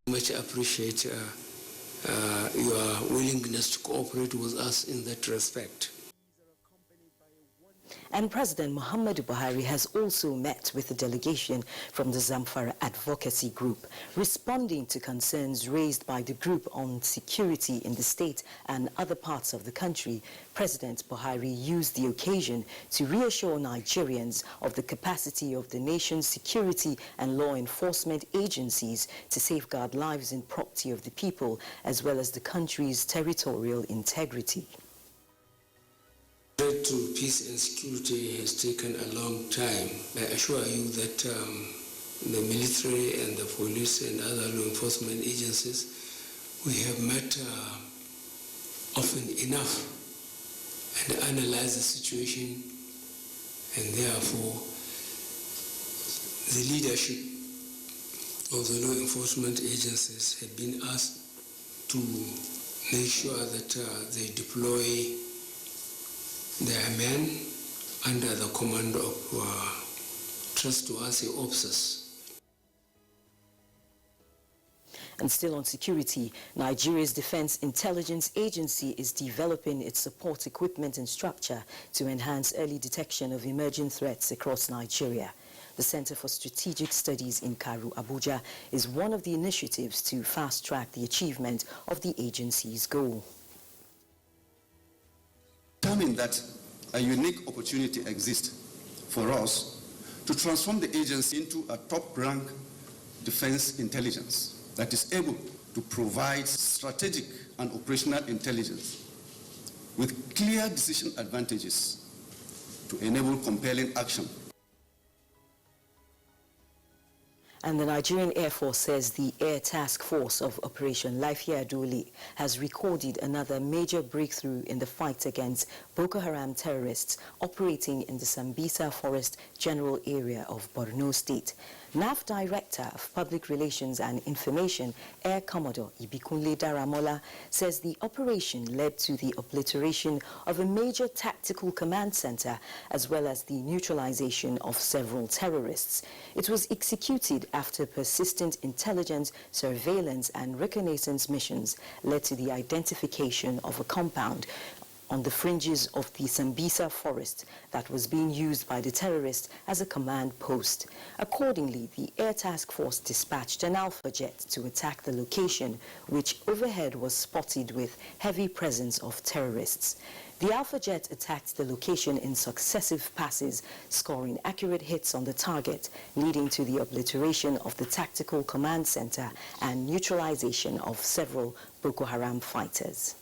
Much appreciate your willingness to cooperate with us in that respect. And President Muhammadu Buhari has also met with a delegation from the Zamfara Advocacy Group, responding to concerns raised by the group on security in the state and other parts of the country. President Buhari used the occasion to reassure Nigerians of the capacity of the nation's security and law enforcement agencies to safeguard lives and property of the people, as well as the country's territorial integrity. The threat to peace and security has taken a long time. I assure you that the military and the police and other law enforcement agencies, we have met often enough and analyzed the situation, and therefore the leadership of the law enforcement agencies have been asked to make sure that they deploy their men under the command of trustworthy officers. And still on security, Nigeria's Defense Intelligence Agency is developing its support equipment and structure to enhance early detection of emerging threats across Nigeria. The Center for Strategic Studies in Karu, Abuja, is one of the initiatives to fast-track the achievement of the agency's goal. Determined that a unique opportunity exists for us to transform the agency into a top-rank defense intelligence that is able to provide strategic and operational intelligence with clear decision advantages to enable compelling action. And the Nigerian Air Force says the Air Task Force of Operation Lafiya Dole has recorded another major breakthrough in the fight against Boko Haram terrorists operating in the Sambisa Forest General Area of Borno State. NAF Director of Public Relations and Information, Air Commodore Ibikunle Daramola, says the operation led to the obliteration of a major tactical command center as well as the neutralization of several terrorists. It was executed after persistent intelligence, surveillance and reconnaissance missions led to the identification of a compound on the fringes of the Sambisa forest that was being used by the terrorists as a command post. Accordingly, the Air Task Force dispatched an Alpha jet to attack the location, which overhead was spotted with heavy presence of terrorists. The Alpha jet attacked the location in successive passes, scoring accurate hits on the target, leading to the obliteration of the tactical command center and neutralization of several Boko Haram fighters.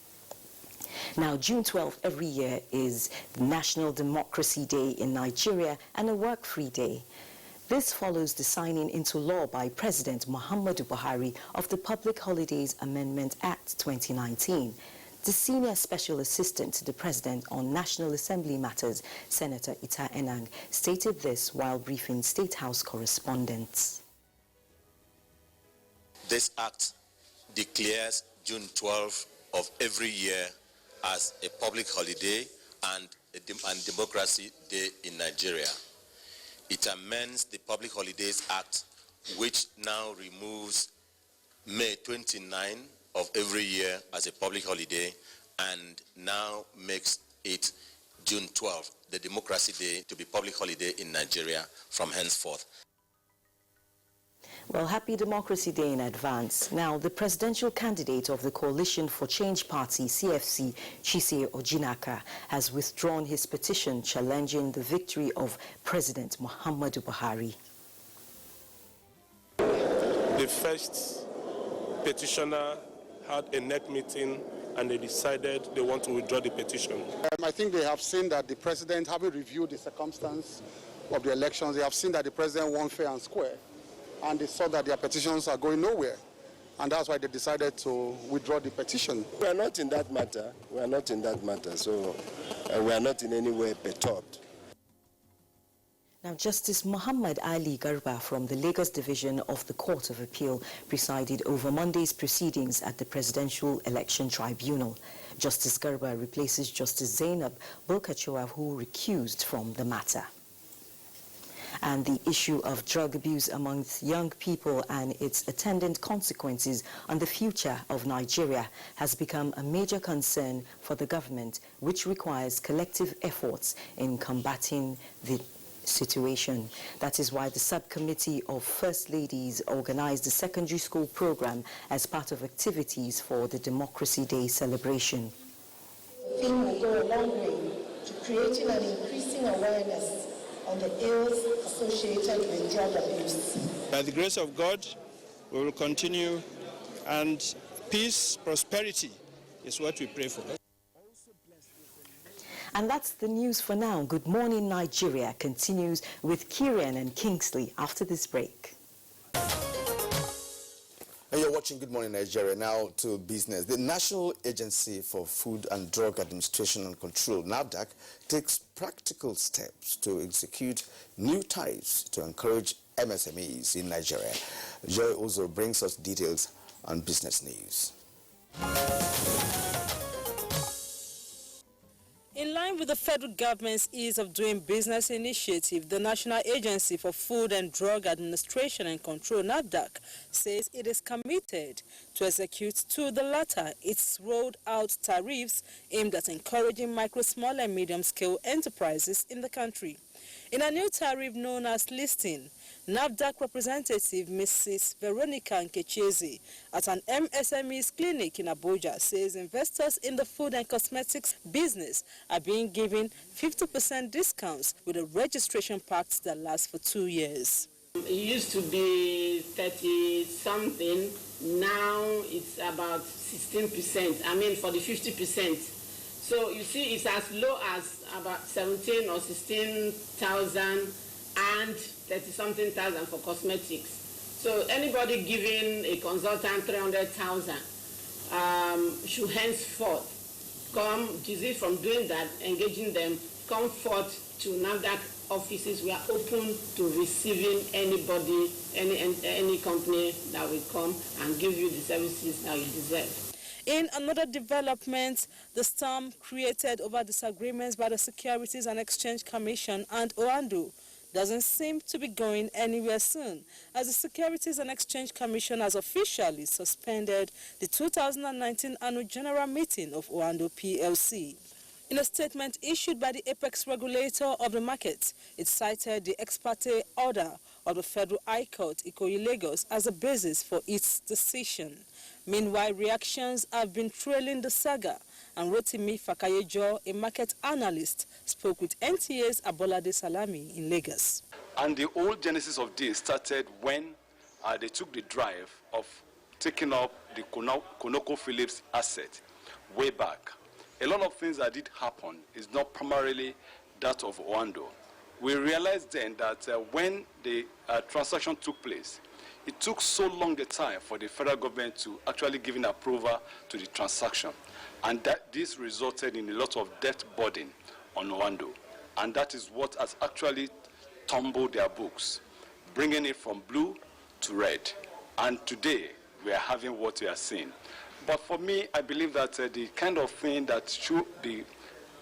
Now, June 12th every year is the National Democracy Day in Nigeria and a work-free day. This follows the signing into law by President Muhammadu Buhari of the Public Holidays Amendment Act 2019. The Senior Special Assistant to the President on National Assembly Matters, Senator Ita Enang, stated this while briefing State House correspondents. This act declares June 12th of every year as a public holiday and Democracy Day in Nigeria. It amends the Public Holidays Act, which now removes May 29 of every year as a public holiday and now makes it June 12th, the Democracy Day, to be public holiday in Nigeria from henceforth. Well, happy Democracy Day in advance. Now, the presidential candidate of the Coalition for Change Party, CFC, Chise Ojinaka, has withdrawn his petition challenging the victory of President Muhammadu Buhari. The first petitioner had a NEC meeting and they decided they want to withdraw the petition. I think they have seen that the president, having reviewed the circumstance of the elections, they have seen that the president won fair and square. And they saw that their petitions are going nowhere. And that's why they decided to withdraw the petition. We are not in that matter. We are not in that matter. So we are not in any way perturbed. Now, Justice Muhammad Ali Garba from the Lagos Division of the Court of Appeal presided over Monday's proceedings at the Presidential Election Tribunal. Justice Garba replaces Justice Zainab Bulkachoa, who recused from the matter. And the issue of drug abuse amongst young people and its attendant consequences on the future of Nigeria has become a major concern for the government, which requires collective efforts in combating the situation. That is why the subcommittee of First Ladies organized the secondary school program as part of activities for the Democracy Day celebration. The film will go a long way to creating and increasing awareness on the ills associated with drug abuse. By the grace of God, we will continue, and peace, prosperity is what we pray for. And that's the news for now. Good Morning Nigeria continues with Kieran and Kingsley after this break. And you're watching Good Morning Nigeria. Now to business. The National Agency for Food and Drug Administration and Control, NAFDAC, takes practical steps to execute new tariffs to encourage MSMEs in Nigeria. Joy also brings us details on business news. In line with the federal government's Ease of Doing Business initiative, the National Agency for Food and Drug Administration and Control, NAFDAC, says it is committed to execute to the latter its rolled out tariffs aimed at encouraging micro, small and medium-scale enterprises in the country. In a new tariff known as listing, NAFDAC representative Mrs. Veronica Nkechezi at an MSME's clinic in Abuja says investors in the food and cosmetics business are being given 50% discounts with a registration pack that lasts for 2 years. It used to be 30-something, now it's about 16%, I mean for the 50%. So you see it's as low as about 17 or 16,000 and 30-something thousand for cosmetics. So anybody giving a consultant 300,000 should henceforth come, from doing that, engaging them, come forth to NAFDAC offices. We are open to receiving anybody, any company that will come and give you the services that you deserve. In another development, the storm created over disagreements by the Securities and Exchange Commission and OANDO doesn't seem to be going anywhere soon, as the Securities and Exchange Commission has officially suspended the 2019 annual general meeting of OANDO PLC. In a statement issued by the apex regulator of the market, it cited the ex parte order of the Federal High Court, Ikoyi, Lagos, as a basis for its decision. Meanwhile, reactions have been trailing the saga, and Rotimi Fakayejo, a market analyst, spoke with NTA's Abolade Salami in Lagos. And the whole genesis of this started when they took the drive of taking up the ConocoPhillips asset way back. A lot of things that did happen is not primarily that of OANDO. We realized then that when the transaction took place, it took so long a time for the federal government to actually give an approval to the transaction. And that this resulted in a lot of debt burden on OANDO. And that is what has actually tumbled their books, bringing it from blue to red. And today, we are having what we are seeing. But for me, I believe that the kind of thing that should be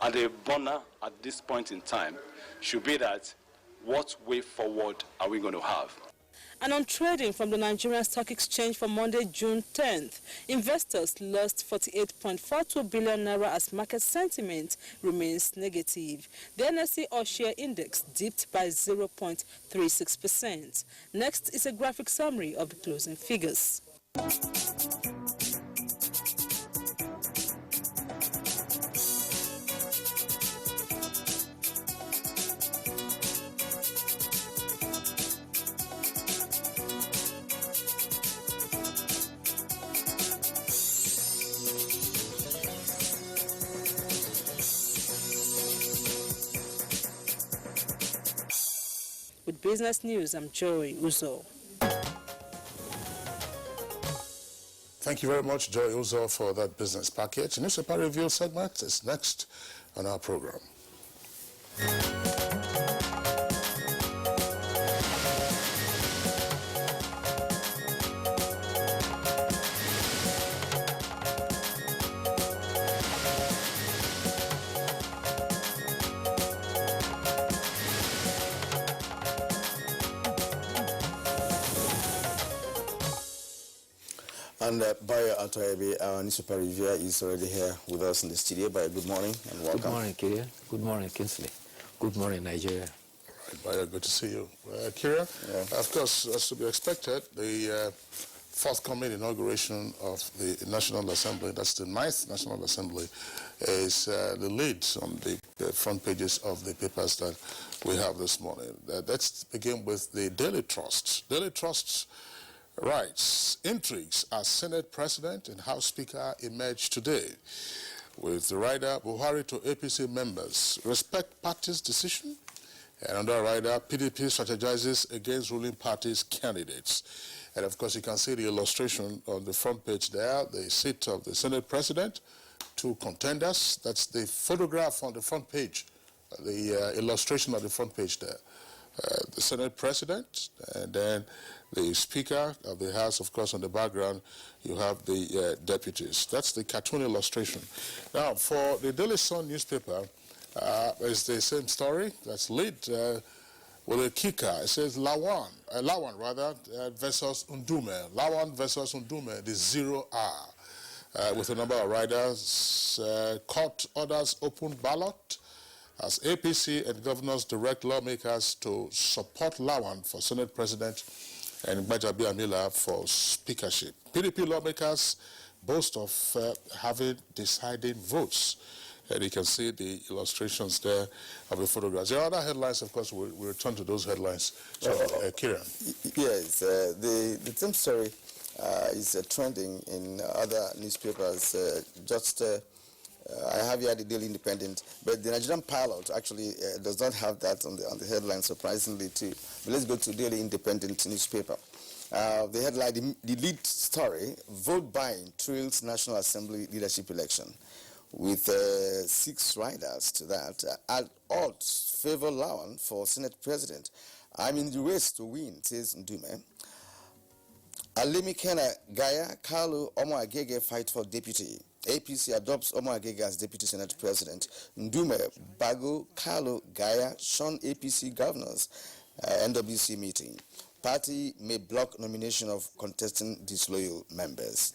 at the burner at this point in time should be that what way forward are we going to have? And on trading from the Nigerian Stock Exchange for Monday, June 10th, investors lost 48.42 billion naira as market sentiment remains negative. The NSE All-Share Index dipped by 0.36%. Next is a graphic summary of the closing figures. With business news, I'm Joy Uzo. Thank you very much, Joy Uzo, for that business package. Newspaper Review segment is next on our program. And Bayo Atoyebe, our newspaper reviewer, is already here with us in the studio. Bayo, good morning and welcome. Good morning, Kyria. Good morning, Kinsley. Good morning, Nigeria. All right, Bayo, good to see you. Kyria, of course, as to be expected, the forthcoming inauguration of the National Assembly, that's the 9th National Assembly, is the lead on the front pages of the papers that we have this morning. Let's begin with the Daily Trust. Daily Trust writes, intrigues as Senate President and House Speaker emerge today. With the rider Buhari to APC members, respect party's decision. And under rider, PDP strategizes against ruling party's candidates. And of course, you can see the illustration on the front page there, the seat of the Senate President, 2 contenders. That's the photograph on the front page, the illustration on the front page there. The Senate President, and then the Speaker of the House, of course, on the background, you have the deputies. That's the cartoon illustration. Now, for the Daily Sun newspaper, it's the same story. That's lead with a kicker. It says Lawan versus Ndume. Lawan versus Ndume, the 0R. With a number of riders, court orders open ballot as APC and governors direct lawmakers to support Lawan for Senate President and Gbajabi Amila for speakership. PDP lawmakers boast of having deciding votes. And you can see the illustrations there of the photographs. There are other headlines, of course. We'll return to those headlines. So, Kieran. Yes, the same story is trending in other newspapers. I have here the Daily Independent, but the Nigerian Pilot actually does not have that on the headline, surprisingly too. But let's go to Daily Independent newspaper. The headline, the lead story, vote buying trails National Assembly leadership election. With 6 riders to that, at odds favor Lawan for Senate President. I'm in the race to win, says Ndume. Alemikena Gaya Kalu Omo Agege fight for deputy. APC adopts Omo Agege as deputy Senate President. Ndume, Bago, Kalu, Gaya, shun APC governors. NWC meeting. Party may block nomination of contesting disloyal members.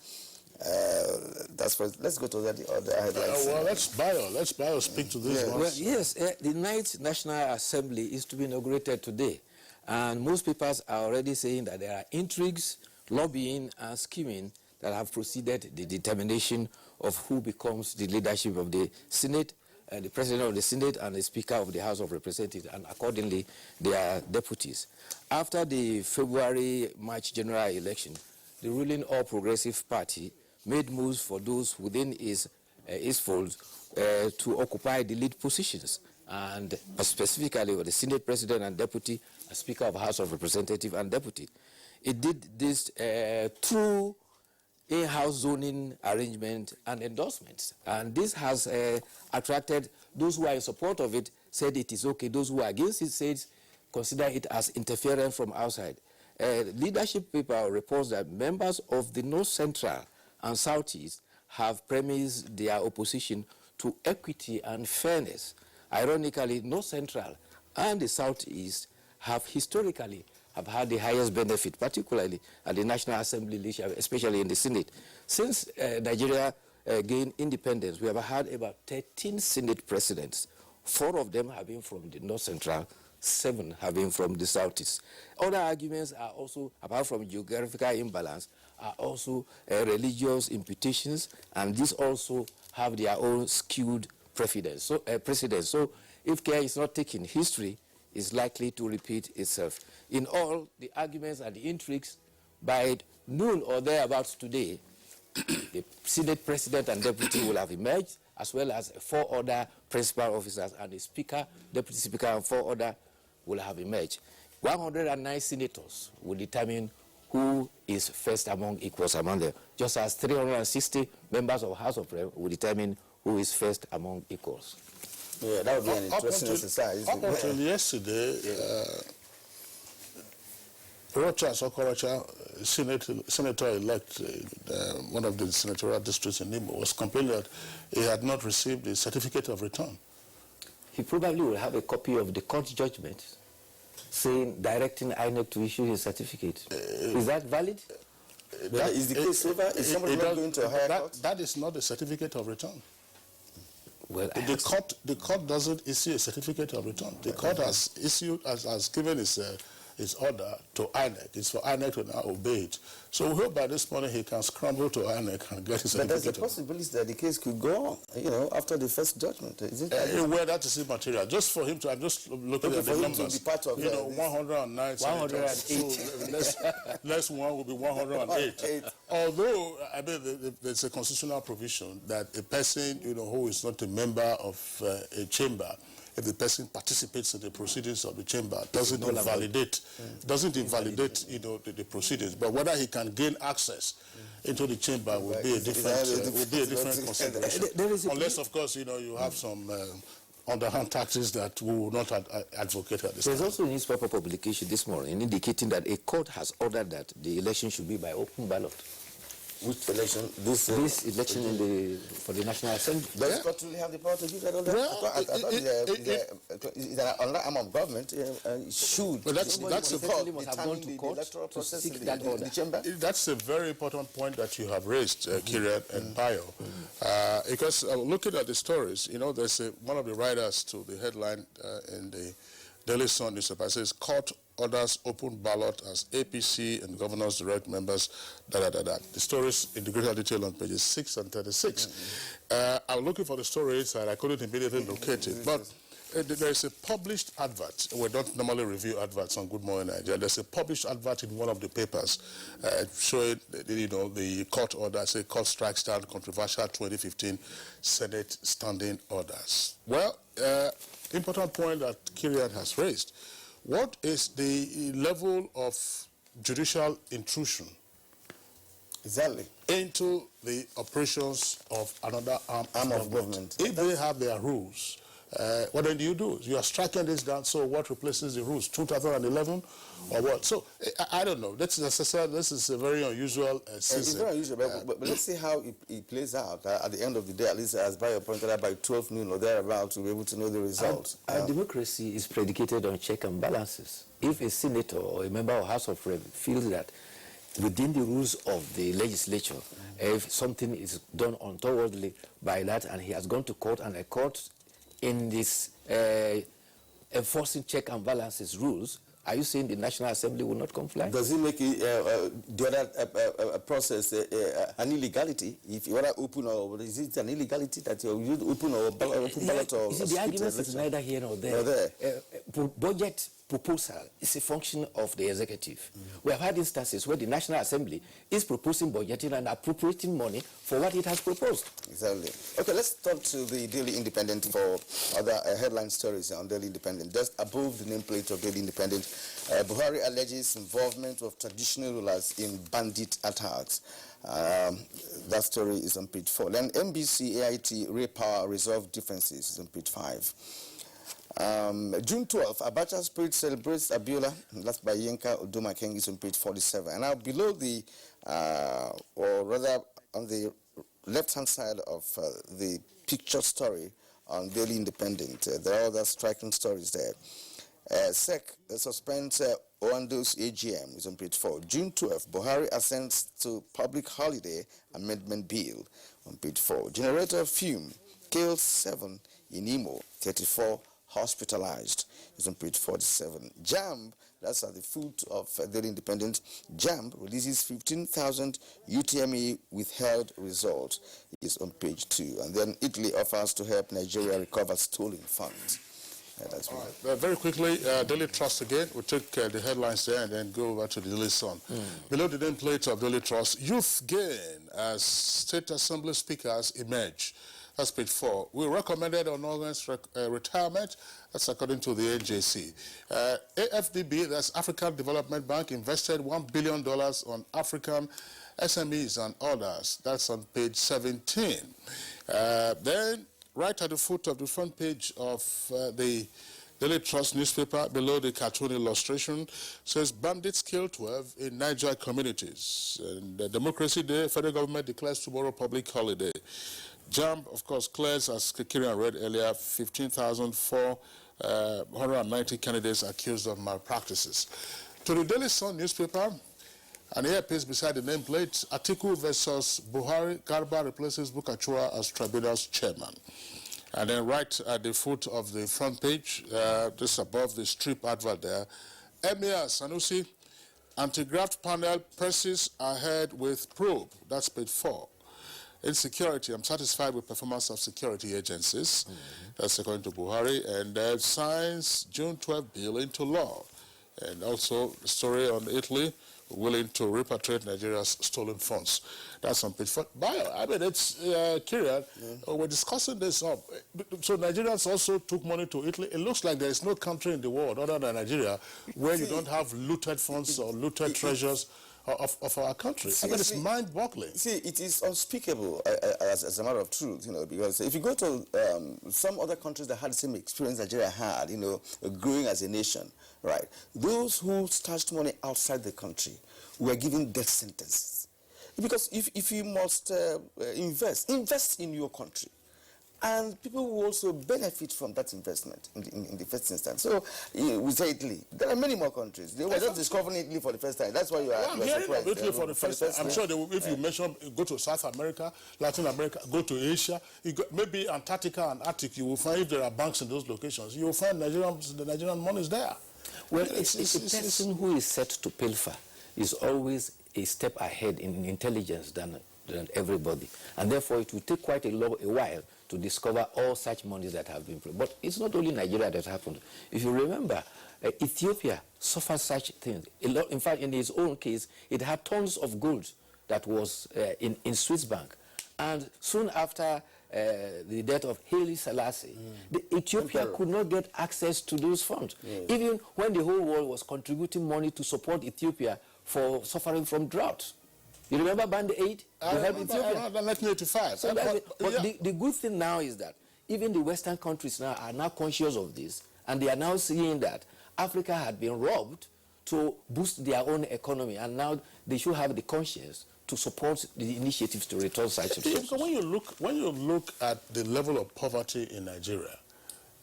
That's what. Let's go to the other headlines. Well, let's Bayo speak to this one. Well, yes, the 9th National Assembly is to be inaugurated today, and most papers are already saying that there are intrigues, lobbying, and scheming that have preceded the determination of who becomes the leadership of the Senate, the President of the Senate, and the Speaker of the House of Representatives, and accordingly, their deputies. After the February-March general election, the ruling All Progressive Party made moves for those within his fold to occupy the lead positions, and specifically with the Senate President and Deputy, and Speaker of the House of Representatives and Deputy. It did this through in-house zoning arrangement and endorsements, and this has attracted those who are in support of it, said it is okay. Those who are against it said consider it as interference from outside. Leadership paper reports that members of the North Central and Southeast have premised their opposition to equity and fairness. Ironically, North Central and the Southeast have historically had the highest benefit, particularly at the National Assembly leadership, especially in the Senate. Since Nigeria gained independence, we have had about 13 Senate presidents. 4 of them have been from the North Central, 7 have been from the Southeast. Other arguments are also, apart from geographical imbalance, are also religious imputations, and these also have their own skewed precedents. So if care is not taken, history is likely to repeat itself. In all, the arguments and the intrigues, by noon or thereabouts today, the Senate President and Deputy will have emerged, as well as 4 other principal officers, and the Speaker, Deputy Speaker, and 4 other will have emerged. 109 senators will determine who is first among equals among them, just as 360 members of the House of Representatives will determine who is first among equals. Yeah, that would be an interesting exercise. Up until yesterday, Rochas Okorocha, senator-elect, one of the senatorial districts in Imo, was complaining that he had not received the certificate of return. He probably will have a copy of the court judgment saying, directing INEC to issue his certificate. Is that valid? Is the case over? Is somebody not going to a higher court? That is not a certificate of return. Well, the court doesn't issue a certificate of return. The court has issued, has given its order to INEC. It's for INEC to now obey it. So we hope by this morning he can scramble to INEC and get his certificate. But there's a possibility that the case could go on, after the first judgment. Is it? Well, that is immaterial. Just for him to, I'm just looking at the numbers. To be part of 109 senators. So less one will be 108. Although, I mean, there's a constitutional provision that a person, who is not a member of a chamber, if the person participates in the proceedings of the chamber, doesn't invalidate the proceedings. But whether he can gain access into the chamber will be a different consideration. Unless, of course, you have some underhand tactics that we will not advocate at this time. There's also a newspaper publication this morning indicating that a court has ordered that the election should be by open ballot. Which election? This election for the National Assembly. Does the court really have the power to give that order? I thought it's an arm of government. Should. But that's must have gone to court to seek that order. The chamber? That's a very important point that you have raised, Kirian and Bayo. Because looking at the stories, there's one of the writers to the headline in the Daily Sun newspaper says, court orders open ballot as APC and governors direct members, The stories in the greater detail on pages 6 and 36. I was looking for the stories and I couldn't immediately locate it. But there is a published advert. We don't normally review adverts on Good Morning Nigeria. There's a published advert in one of the papers showing, the court order, say court strikes down controversial 2015 Senate standing orders. Well, important point that Kirian has raised. What is the level of judicial intrusion into the operations of another arm of government? If they have their rules, what then do you do? You are striking this down, so what replaces the rules? 2011 or what? So, I don't know. This is a very unusual season. It's very unusual, but let's see how it plays out. At the end of the day, at least as Bayo pointed out, by 12 noon or thereabouts, we'll be able to know the results. Our democracy is predicated on check and balances. If a senator or a member of House of Rep feels that within the rules of the legislature, if something is done untowardly by that, and he has gone to court, and a court in this enforcing check and balances rules, are you saying the National Assembly will not comply? Does it make the other process an illegality? If you want to open, or is it an illegality that you open or ballot or? The argument is neither here nor there. Budget proposal is a function of the executive. We have had instances where the National Assembly is proposing budgeting and appropriating money for what it has proposed. Exactly. Okay, let's turn to the Daily Independent for other headline stories on Daily Independent. Just above the nameplate of Daily Independent, Buhari alleges involvement of traditional rulers in bandit attacks. That story is on page 4. Then NBC AIT Repower Resolve Differences is on page 5. June 12th, Abuja Spirit celebrates Abuja. That's by Yinka Oduma King, is on page 47. And now below the, or rather on the left-hand side of the picture story on Daily Independent, there are other striking stories there. SEC suspends Owando's AGM, is on page 4. June 12th, Buhari assents to public holiday amendment bill, on page 4. Generator fume kills 7 in Imo, 34 hospitalized, is on page 47. JAMB, that's at the foot of Daily Independent, JAMB releases 15,000 UTME withheld results, is on page 2. And then Italy offers to help Nigeria recover stolen funds. That's right. Very quickly, Daily Trust again. We'll take the headlines there and then go over to the Daily Sun. Below the nameplate of Daily Trust, youth gain as state assembly speakers emerge. That's page 4. We recommended Onogan's retirement. That's according to the NJC. AFDB, that's African Development Bank, invested $1 billion on African SMEs and others. That's on page 17. Then, right at the foot of the front page of the Daily Trust newspaper, below the cartoon illustration, says bandits kill 12 in Niger communities. And the Democracy Day, federal government declares tomorrow public holiday. JAMB, of course, clears, as Kirian read earlier, 15,490 candidates accused of malpractices. To the Daily Sun newspaper, And here, piece beside the nameplate, Atiku versus Buhari, Garba replaces Bukachua as tribunal's chairman. And then right at the foot of the front page, just above the strip advert there, Emir Sanusi, anti-graft panel presses ahead with probe. That's page 4. Insecurity, I'm satisfied with performance of security agencies. That's according to Buhari. And signs June 12 bill into law. And also the story on Italy, willing to repatriate Nigeria's stolen funds. That's on page 4. I mean, it's, Kieran, we're discussing this. So Nigerians also took money to Italy. It looks like there is no country in the world other than Nigeria where you don't have looted funds or looted treasures of our country. I mean, it's mind-boggling. See, it is unspeakable as a matter of truth, you know, because if you go to some other countries that had the same experience Nigeria had, you know, growing as a nation, right? Those who stashed money outside the country were given death sentences. Because if you must invest in your country. And people will also benefit from that investment in the first instance. So, we say Italy. There are many more countries. They were just discovering Italy for the first time. That's why you are surprised. Italy for the first time. I'm sure they will, if you mention, go to South America, Latin America, go to Asia, maybe Antarctica and Arctic, you will find, if there are banks in those locations, you will find the Nigerian money is there. Well, a person who is set to pilfer is always a step ahead in intelligence than everybody. And therefore, it will take quite a while to discover all such monies that have been. But it's not only Nigeria that happened. If you remember, Ethiopia suffered such things. In fact, in its own case, it had tons of gold that was in Swiss bank. And soon after the death of Haile Selassie, Ethiopia could not get access to those funds. Even when the whole world was contributing money to support Ethiopia for suffering from drought. You remember Band Aid? I remember 1985. So the good thing now is that even the Western countries now are now conscious of this, and they are now seeing that Africa had been robbed to boost their own economy, and now they should have the conscience to support the initiatives to return such resources. When you look at the level of poverty in Nigeria,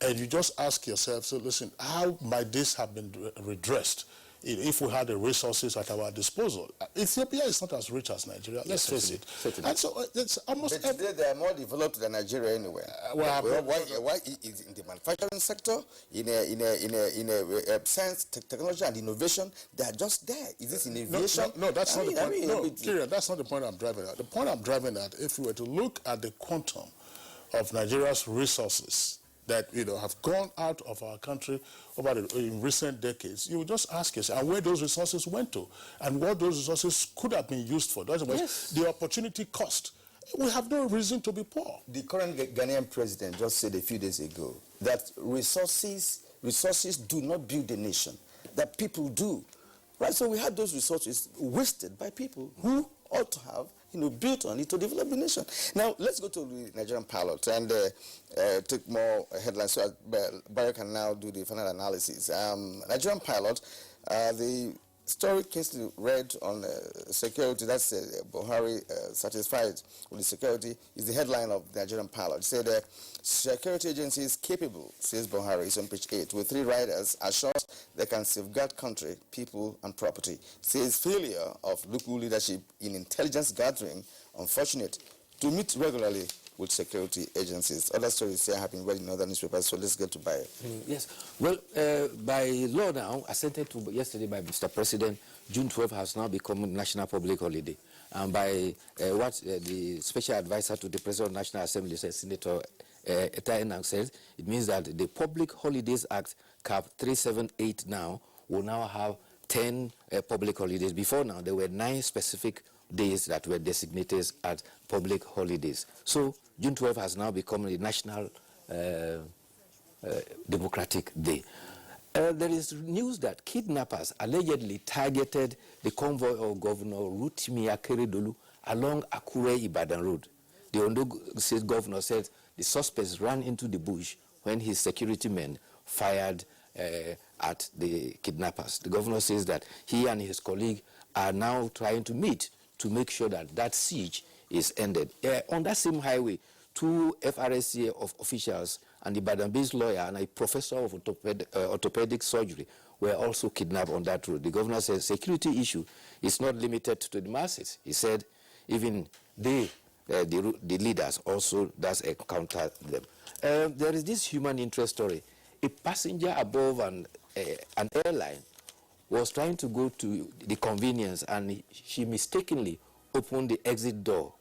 and you just ask yourself, so listen, how might this have been redressed if we had the resources at our disposal? Ethiopia is not as rich as Nigeria, let's face it. And so it's almost... But today they are more developed than Nigeria anyway. Why in the manufacturing sector, in science, technology and innovation, they are just there. Is this innovation? No, that's not the point. Kieran, that's not the point I'm driving at. The point I'm driving at, if you were to look at the quantum of Nigeria's resources that have gone out of our country in recent decades, you would just ask yourself where those resources went to and what those resources could have been used for. That's the opportunity cost. We have no reason to be poor. The current Ghanaian president just said a few days ago that resources do not build a nation, that people do. Right, so we had those resources wasted by people who ought to have built on it to develop the nation. Now, let's go to the Nigerian pilot and take more headlines so Barry can now do the final analysis. Nigerian pilot, the story Kingsley read on security, that's Buhari satisfied with the security, is the headline of the Nigerian pilot. It said, security agency is capable, says Buhari, it's on page 8, with 3 riders assures they can safeguard country, people, and property. Says failure of local leadership in intelligence gathering, unfortunate, to meet regularly with security agencies. Other stories say have been read in other newspapers, so let's get to Bayo. Yes. Well, by law now, assented to yesterday by Mr. President, June 12 has now become a national public holiday. And by what the special advisor to the President of the National Assembly says, Senator Eta Enang says, it means that the Public Holidays Act, Cap 378 now, will now have 10 public holidays. Before now, there were 9 specific days that were designated as public holidays. So June 12 has now become a national democratic day. There is news that kidnappers allegedly targeted the convoy of Governor Rotimi Akeredolu along Akure-Ibadan Road. The Ondo State governor said the suspects ran into the bush when his security men fired at the kidnappers. The governor says that he and his colleague are now trying to meet to make sure that that siege is ended. On that same highway, 2 FRSA officials and the Ibadan-based lawyer and a professor of orthopedic surgery were also kidnapped on that road. The governor said security issue is not limited to the masses. He said even the leaders also does encounter them. There is this human interest story. A passenger above an airline was trying to go to the convenience, and she mistakenly opened the exit door.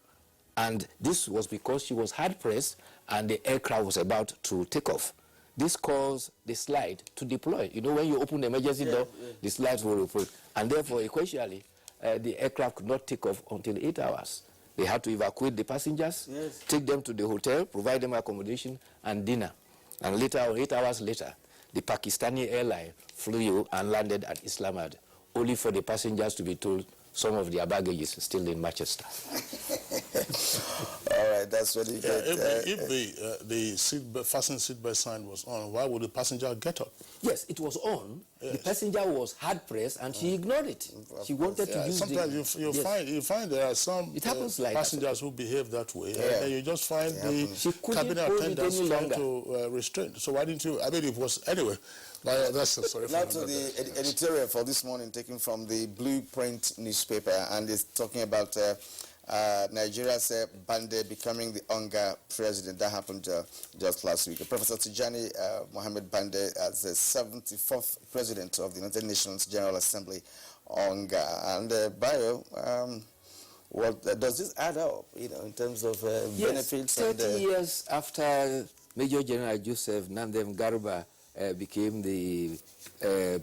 And this was because she was hard-pressed and the aircraft was about to take off. This caused the slide to deploy. You know, when you open the emergency door, the slides will deploy. And therefore, equally, the aircraft could not take off until 8 hours. They had to evacuate the passengers, take them to the hotel, provide them accommodation and dinner. And later, 8 hours later, the Pakistani airline flew and landed at Islamabad, only for the passengers to be told some of their baggage is still in Manchester. All right, that's what you get. If the fasten seatbelt sign was on, why would the passenger get up? Yes, it was on. Yes. The passenger was hard-pressed and she ignored it. She wanted to use sometimes you find there are some passengers who behave that way. And you just find the cabin attendants trying to restrain. So why didn't you? I mean, it was anyway. That's sorry. Now to the editorial for this morning, taken from the Blueprint newspaper, and it's talking about Nigeria's Bande becoming the UNGA president. That happened just last week. Professor Tijani Mohammed Bande as the 74th president of the United Nations General Assembly, UNGA. And Bio, what does this add up, you know, in terms of benefits? 30 years after Major General Joseph Nandem Garba became the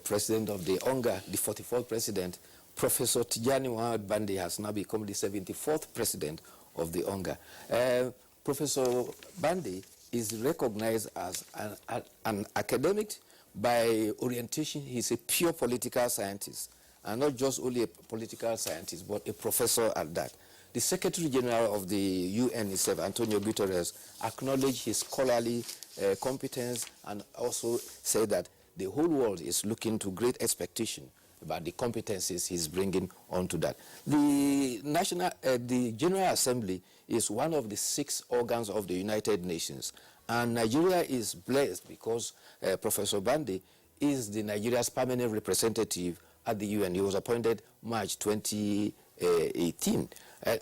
president of the UNGA, the 44th president, Professor Tijani Mohammed Bande has now become the 74th president of the UNGA. Professor Bande is recognized as an academic. By orientation, he's a pure political scientist, and not just only a political scientist, but a professor at that. The Secretary General of the UN itself, Antonio Guterres, acknowledged his scholarly competence and also said that the whole world is looking to great expectation about the competencies he's bringing onto that. The General Assembly is one of the 6 organs of the United Nations, and Nigeria is blessed because Professor Bande is the Nigeria's permanent representative at the UN. He was appointed March 2018.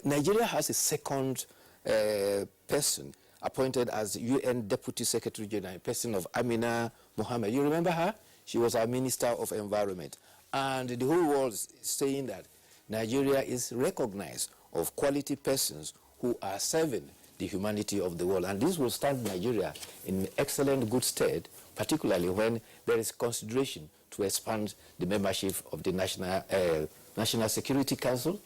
Nigeria has a second person appointed as UN Deputy Secretary General, person of Amina Mohammed. You remember her? She was our Minister of Environment. And the whole world is saying that Nigeria is recognized of quality persons who are serving the humanity of the world. And this will stand Nigeria in excellent good stead, particularly when there is consideration to expand the membership of the National Security Council.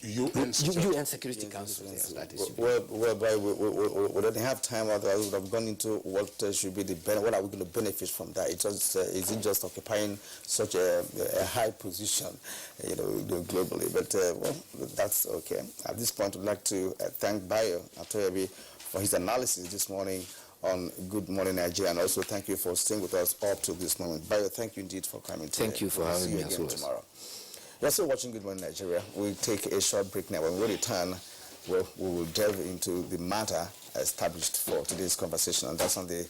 UN Security Council. Yes, that is. Whereby we don't have time, otherwise we would have gone into what should be what are we going to benefit from that? Is it just occupying such a high position, you know, globally? But well, that's okay. At this point, we'd like to thank Bayo Atoyebi for his analysis this morning on Good Morning Nigeria, and also thank you for staying with us up to this moment. Bayo, thank you indeed for coming today. Thank you for having me as well. Tomorrow. You're still watching Good Morning Nigeria. We'll take a short break now. When we return, we will delve into the matter established for today's conversation, and that's on the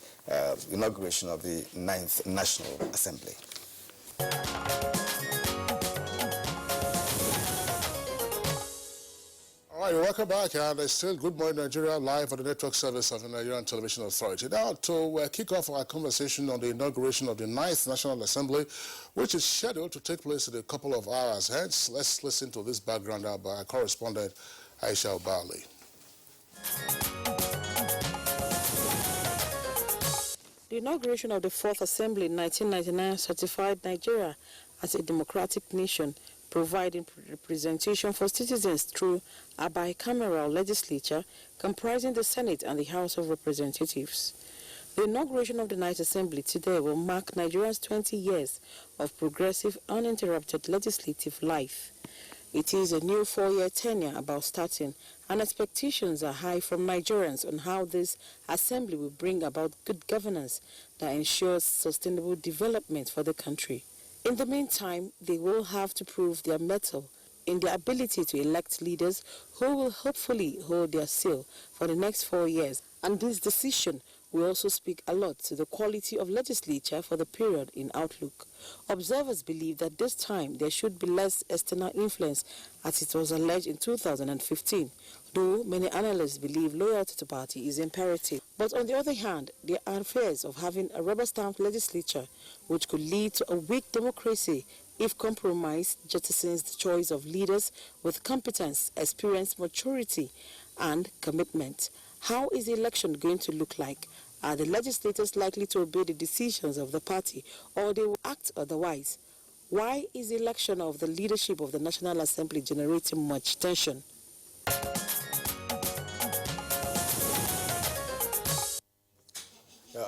inauguration of the 9th National Assembly. All right, welcome back, and it's still Good Morning Nigeria live on the network service of the Nigerian Television Authority. Now, to kick off our conversation on the inauguration of the 9th National Assembly, which is scheduled to take place in a couple of hours. Hence, let's listen to this background now by our correspondent, Aisha Obali. The inauguration of the 4th Assembly in 1999 certified Nigeria as a democratic nation, providing representation for citizens through a bicameral legislature comprising the Senate and the House of Representatives. The inauguration of the 9th Assembly today will mark Nigeria's 20 years of progressive, uninterrupted legislative life. It is a new 4-year tenure about starting, and expectations are high from Nigerians on how this assembly will bring about good governance that ensures sustainable development for the country. In the meantime, they will have to prove their mettle in their ability to elect leaders who will hopefully hold their seal for the next 4 years, and this decision will also speak a lot to the quality of legislature for the period in outlook. Observers believe that this time there should be less external influence, as it was alleged in 2015, though many analysts believe loyalty to party is imperative. But on the other hand, there are fears of having a rubber-stamped legislature, which could lead to a weak democracy if compromise jettisons the choice of leaders with competence, experience, maturity, and commitment. How is the election going to look like? Are the legislators likely to obey the decisions of the party, or they will act otherwise? Why is the election of the leadership of the National Assembly generating much tension?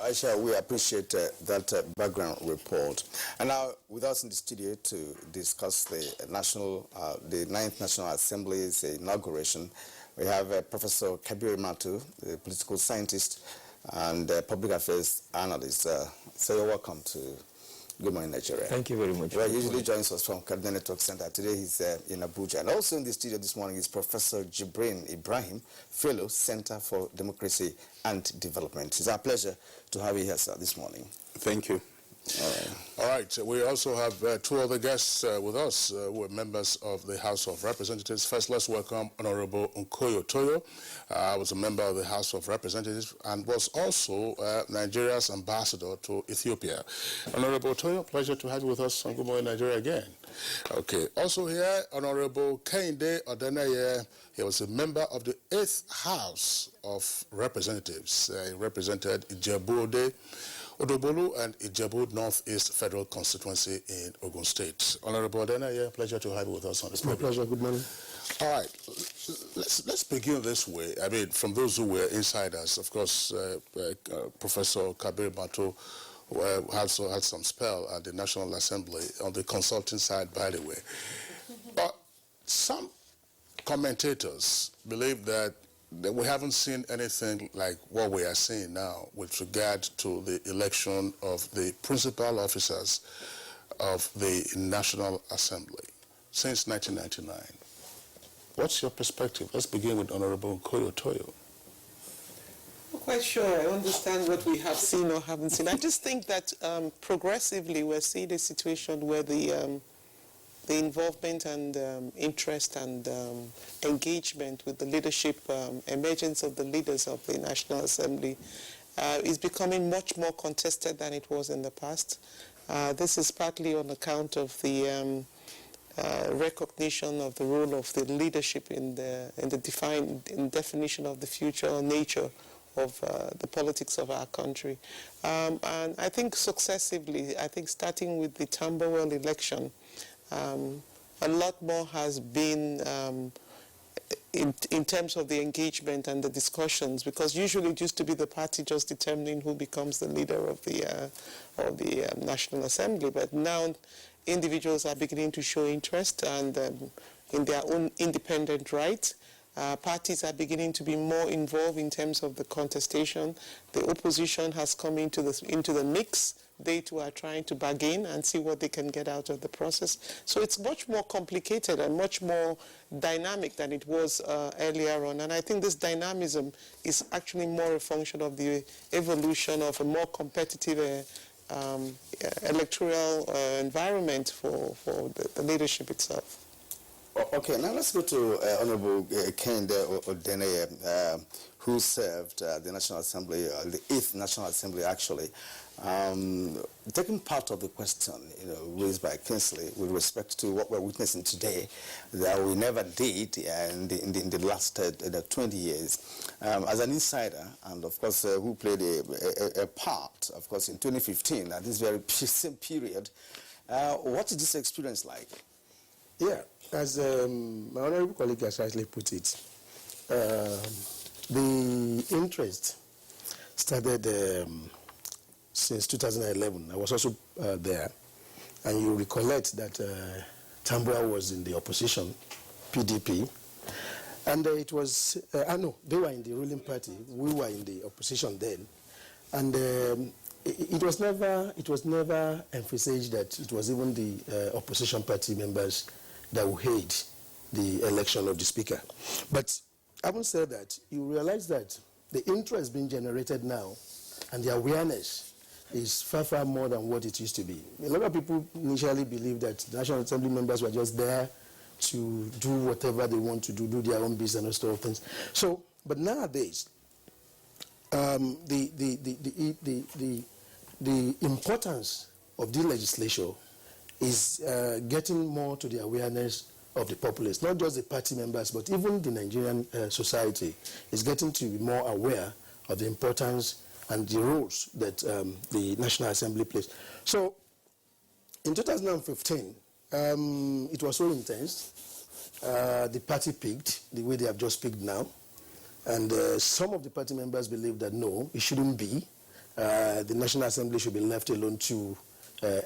Aisha, we appreciate that background report. And now, with us in the studio to discuss the 9th National Assembly's inauguration, we have Professor Kabir Matu, a political scientist and public affairs analyst. So you're welcome to Good Morning Nigeria. Thank you very much. Well, he usually joins us from Cardinal Network Center. Today he's in Abuja. And also in the studio this morning is Professor Jibrin Ibrahim, Fellow, Center for Democracy and Development. It's our pleasure to have you here, sir, this morning. Thank you. All right. We also have two other guests with us who are members of the House of Representatives. First, let's welcome Honorable Nkoyo Toyo. I was a member of the House of Representatives and was also Nigeria's ambassador to Ethiopia. Honorable Toyo, pleasure to have you with us on Good Morning Nigeria again. Okay. Also here, Honorable Kehinde Odeneye. He was a member of the 8th House of Representatives. He represented Ijebu-Ode, Odobolu and Ijebu Northeast Federal Constituency in Ogun State. Honorable Odeneye, pleasure to have you with us on this program. My pleasure. Good morning. All right, let's begin this way. I mean, from those who were insiders, of course, Professor Kabir Matu also had some spell at the National Assembly on the consulting side, by the way. But some commentators believe that we haven't seen anything like what we are seeing now with regard to the election of the principal officers of the National Assembly since 1999. What's your perspective? Let's begin with Honorable Nkoyo Toyo. I'm not quite sure I understand what we have seen or haven't seen. I just think that progressively we're seeing a situation where the involvement and interest and engagement with the leadership, emergence of the leaders of the National Assembly is becoming much more contested than it was in the past. This is partly on account of the recognition of the role of the leadership in the definition of the future or nature of the politics of our country. And I think successively, starting with the Tambuwal election, a lot more has been in terms of the engagement and the discussions, because usually it used to be the party just determining who becomes the leader of the National Assembly, but now individuals are beginning to show interest and in their own independent right. Parties are beginning to be more involved in terms of the contestation. The opposition has come into the mix. They too are trying to bargain and see what they can get out of the process. So it's much more complicated and much more dynamic than it was earlier on. And I think this dynamism is actually more a function of the evolution of a more competitive electoral environment for the leadership itself. Okay, now let's go to Honorable Kehinde Odeneye, who served the National Assembly, the 8th National Assembly actually. Taking part of the question raised by Kingsley with respect to what we're witnessing today that we never did in the last 20 years. As an insider, and of course who played a part, of course, in 2015 at this very same period, what is this experience like? Yeah, as my honorable colleague has rightly put it, the interest started since 2011. I was also there, and you recollect that Tambuwal was in the opposition, PDP, and it was, no, they were in the ruling party, we were in the opposition then, and it was never emphasized that it was even the opposition party members that will aid the election of the speaker. But having said that, you realize that the interest being generated now and the awareness is far, far more than what it used to be. A lot of people initially believed that the National Assembly members were just there to do whatever they want to do their own business and sort of things. So, but nowadays, the importance of this legislature is getting more to the awareness of the populace, not just the party members, but even the Nigerian society is getting to be more aware of the importance and the roles that the National Assembly plays. So, in 2015, it was so intense. The party picked the way they have just picked now. And some of the party members believe that no, it shouldn't be. The National Assembly should be left alone to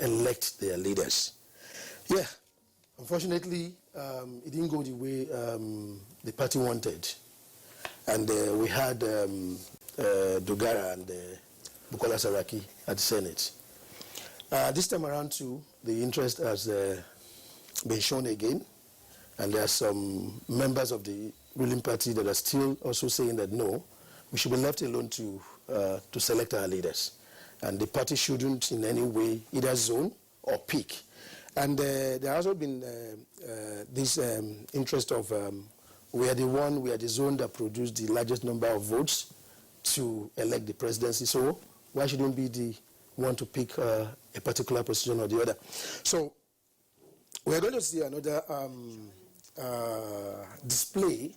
elect their leaders. Yeah, unfortunately, it didn't go the way the party wanted. And we had Dogara and Bukola Saraki at the Senate. This time around too, the interest has been shown again. And there are some members of the ruling party that are still also saying that no, we should be left alone to select our leaders. And the party shouldn't in any way either zone or pick. And there has also been this interest of we are the zone that produced the largest number of votes to elect the presidency. So why shouldn't we be the one to pick a particular position or the other? So we're going to see another display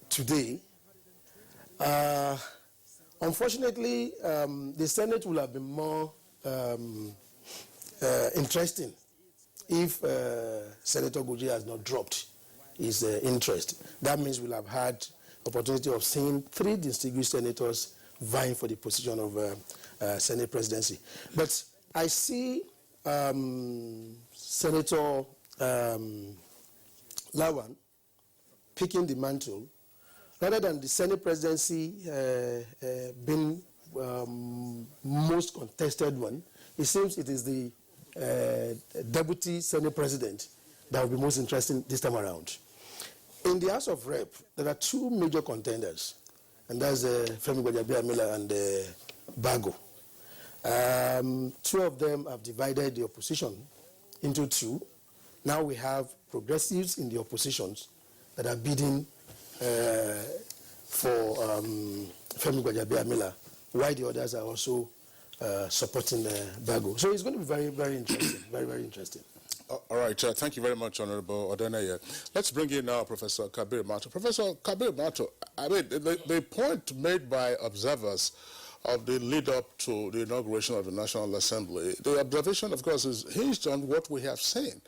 today. Unfortunately, the Senate will have been more interesting if Senator Goje has not dropped his interest. That means we'll have had opportunity of seeing 3 distinguished senators vying for the position of Senate presidency. But I see Senator Lawan picking the mantle rather than the Senate presidency being most contested one. It seems it is the deputy Senate president that will be most interesting this time around. In the House of Rep, there are 2 major contenders, and that's Femi Gbajabiamila and Bago. 2 of them have divided the opposition into 2. Now we have progressives in the oppositions that are bidding for Femi Gbajabiamila, while the others are also supporting Bago. So it's going to be very, very interesting, very, very interesting. All right, thank you very much, Honorable Odeneye. Let's bring in now Professor Kabir Mato. Professor Kabir Mato, I mean, the point made by observers of the lead-up to the inauguration of the National Assembly, the observation, of course, is hinged on what we have seen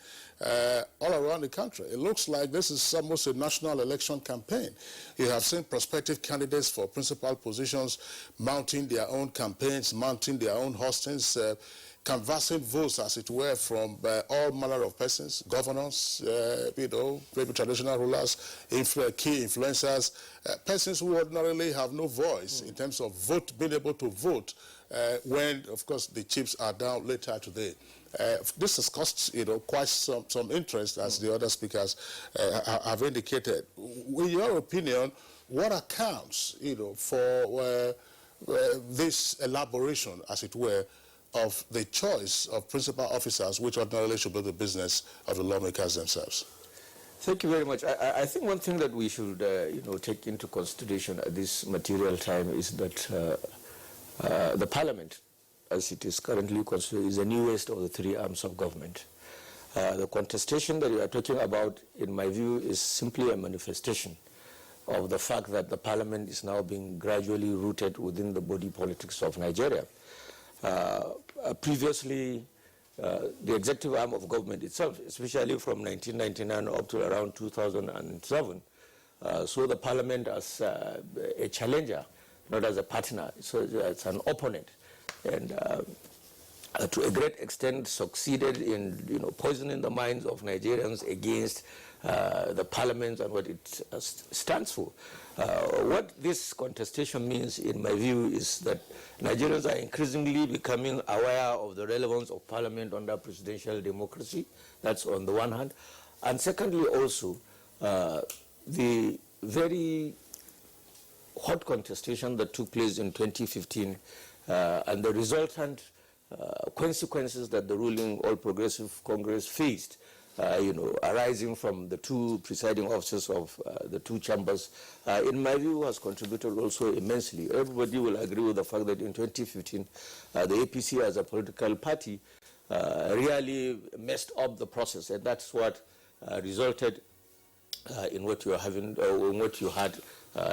all around the country. It looks like this is almost a national election campaign. You have seen prospective candidates for principal positions mounting their own campaigns, mounting their own hostings, canvassing votes, as it were, from all manner of persons, governors, maybe traditional rulers, key influencers, persons who ordinarily have no voice in terms of being able to vote when, of course, the chips are down later today. This has caused, quite some interest, as the other speakers have indicated. In your opinion, what accounts, for this elaboration, as it were, of the choice of principal officers, which ordinarily should be the business of the lawmakers themselves? Thank you very much. I think one thing that we should, take into consideration at this material time is that the Parliament, as it is currently considered, is the newest of the 3 arms of government. The contestation that we are talking about, in my view, is simply a manifestation of the fact that the Parliament is now being gradually rooted within the body politics of Nigeria. Previously, the executive arm of government itself, especially from 1999 up to around 2007, saw the Parliament as a challenger, not as a partner, so as an opponent. And to a great extent succeeded in poisoning the minds of Nigerians against the Parliament and what it stands for. What this contestation means, in my view, is that Nigerians are increasingly becoming aware of the relevance of Parliament under presidential democracy. That's on the one hand. And secondly, also, the very hot contestation that took place in 2015 and the resultant consequences that the ruling All Progressive Congress faced, arising from the two presiding officers of the two chambers, in my view, has contributed also immensely. Everybody will agree with the fact that in 2015, the APC as a political party really messed up the process, and that's what resulted in what you are having, or in what you had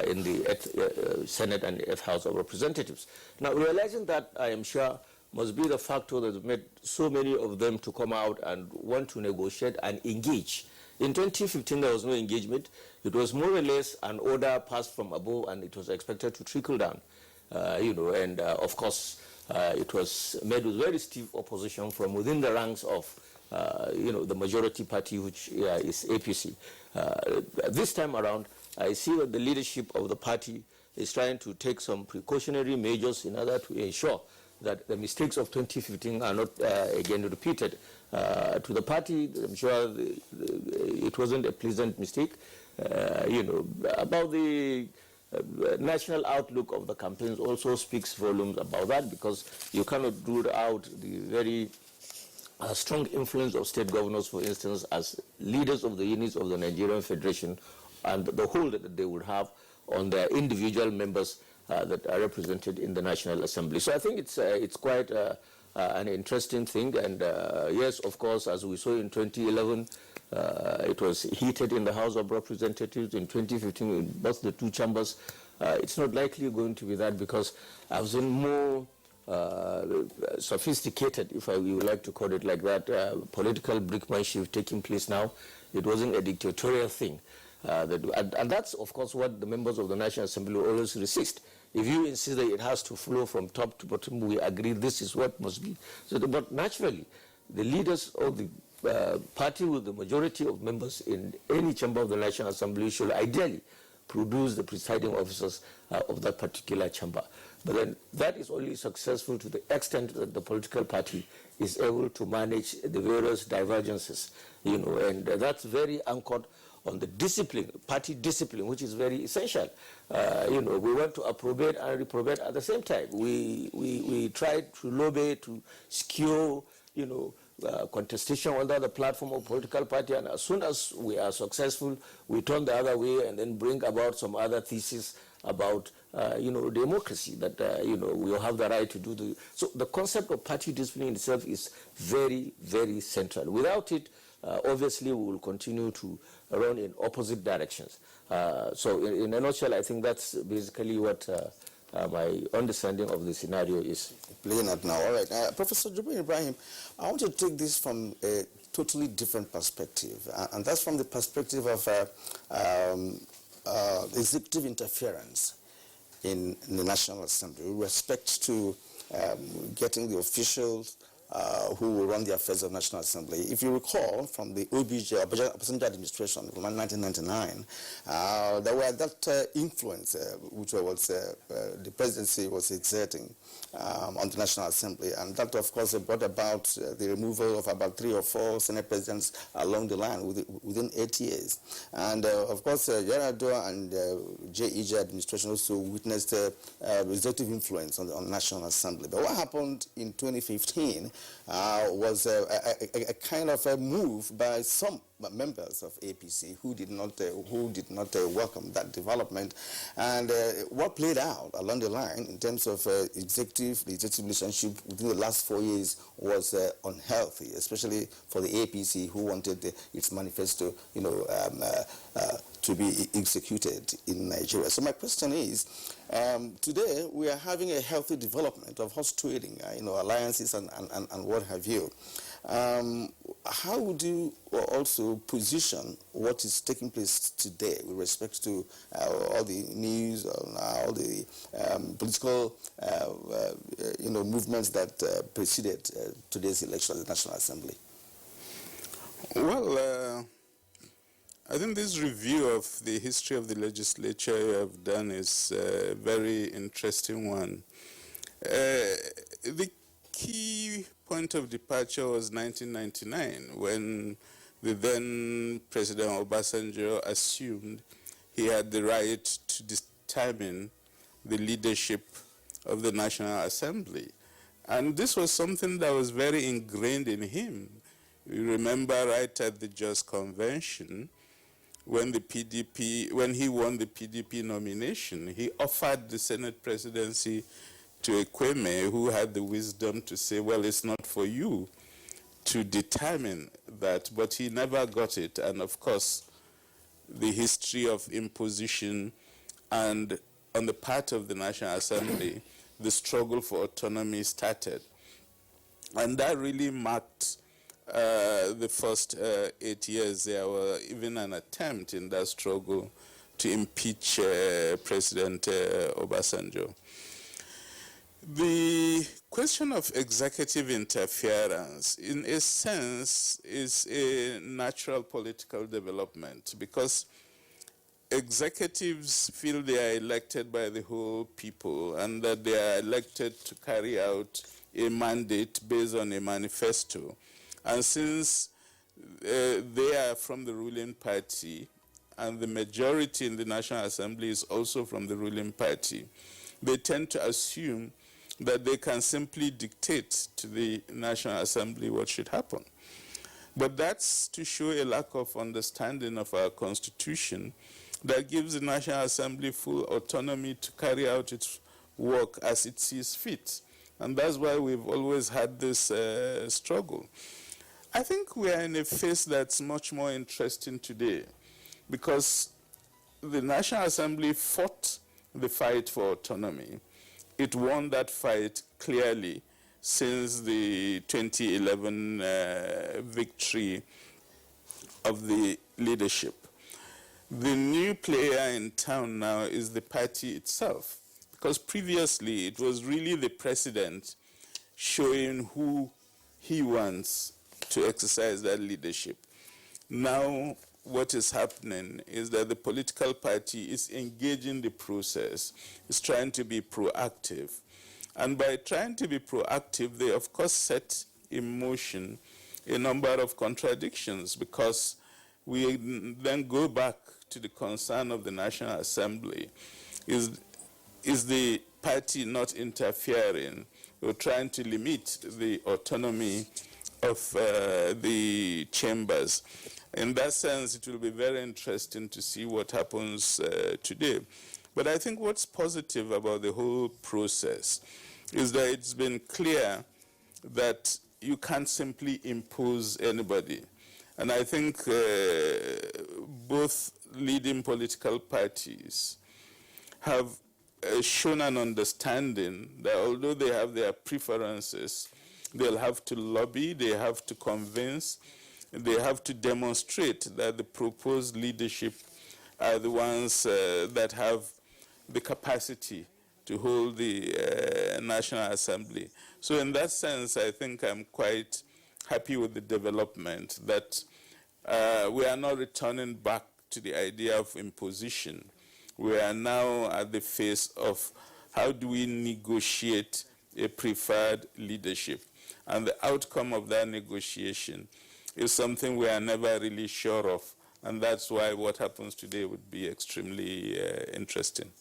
in the Senate and the 8th House of Representatives. Now, realizing that, I am sure, must be the factor that made so many of them to come out and want to negotiate and engage. In 2015, there was no engagement. It was more or less an order passed from above, and it was expected to trickle down, and of course, it was met with very stiff opposition from within the ranks of, the majority party, which is APC. This time around, I see that the leadership of the party is trying to take some precautionary measures in order to ensure that the mistakes of 2015 are not again repeated. To the party, I'm sure it wasn't a pleasant mistake. About the national outlook of the campaigns also speaks volumes about that, because you cannot rule out the very strong influence of state governors, for instance, as leaders of the units of the Nigerian Federation, and the hold that they would have on their individual members that are represented in the National Assembly. So I think it's quite an interesting thing, and yes, of course, as we saw in 2011, it was heated in the House of Representatives. In 2015, in both the two chambers, it's not likely going to be that, because I've seen more sophisticated, if I would like to call it like that, political brickmanship taking place now. It wasn't a dictatorial thing. And that's, of course, what the members of the National Assembly always resist. If you insist that it has to flow from top to bottom, we agree this is what must be. So, but naturally, the leaders of the party with the majority of members in any chamber of the National Assembly should ideally produce the presiding officers of that particular chamber. But then that is only successful to the extent that the political party is able to manage the various divergences, and that's very anchored on the discipline, party discipline, which is very essential. We want to approbate and reprobate at the same time. We tried to lobby to skew, contestation under the platform of political party, and as soon as we are successful, we turn the other way and then bring about some other thesis about, democracy, that, we have the right to do the... So the concept of party discipline itself is very, very central. Without it, obviously, we will continue to run in opposite directions. So in a nutshell, I think that's basically what my understanding of the scenario is. Playing it now. All right. Professor Jubril Ibrahim, I want to take this from a totally different perspective, and that's from the perspective of executive interference in the National Assembly with respect to getting the officials who will run the affairs of the National Assembly. If you recall, from the Abuja administration from 1999, there were that influence which was the presidency was exerting on the National Assembly, and that, of course, brought about the removal of about 3 or 4 Senate presidents along the line within 8 years. And, of course, Yar'Adua and J.E.J. administration also witnessed executive influence on the National Assembly. But what happened in 2015 was a kind of a move by some members of APC who did not welcome that development, and what played out along the line in terms of executive relationship within the last 4 years was unhealthy, especially for the APC, who wanted its manifesto, to be executed in Nigeria. So my question is, today we are having a healthy development of horse trading, alliances and what have you. How would you also position what is taking place today with respect to all the news, all the political, movements that preceded today's election at the National Assembly? Well, I think this review of the history of the legislature you have done is a very interesting one. The key point of departure was 1999, when the then President Obasanjo assumed he had the right to determine the leadership of the National Assembly. And this was something that was very ingrained in him. You remember right at the Just Convention, when he won the PDP nomination, he offered the Senate presidency to Ekweme, who had the wisdom to say, well, it's not for you to determine that, but he never got it. And of course, the history of imposition and on the part of the National Assembly, the struggle for autonomy started. And that really marked the first 8 years. There were even an attempt in that struggle to impeach President Obasanjo. The question of executive interference, in a sense, is a natural political development because executives feel they are elected by the whole people and that they are elected to carry out a mandate based on a manifesto. And since they are from the ruling party and the majority in the National Assembly is also from the ruling party, they tend to assume that they can simply dictate to the National Assembly what should happen. But that's to show a lack of understanding of our Constitution that gives the National Assembly full autonomy to carry out its work as it sees fit. And that's why we've always had this struggle. I think we are in a phase that's much more interesting today because the National Assembly fought the fight for autonomy. It won that fight clearly since the 2011 victory of the leadership. The new player in town now is the party itself, because previously it was really the president showing who he wants to exercise that leadership. Now what is happening is that the political party is engaging the process, is trying to be proactive. And by trying to be proactive, they of course set in motion a number of contradictions because we then go back to the concern of the National Assembly. Is the party not interfering or trying to limit the autonomy of the chambers? In that sense, it will be very interesting to see what happens today. But I think what's positive about the whole process is that it's been clear that you can't simply impose anybody. And I think both leading political parties have shown an understanding that although they have their preferences, they'll have to lobby, they have to convince, they have to demonstrate that the proposed leadership are the ones that have the capacity to hold the National Assembly. So in that sense, I think I'm quite happy with the development that we are not returning back to the idea of imposition. We are now at the phase of how do we negotiate a preferred leadership. And the outcome of that negotiation is something we are never really sure of. And that's why what happens today would be extremely interesting.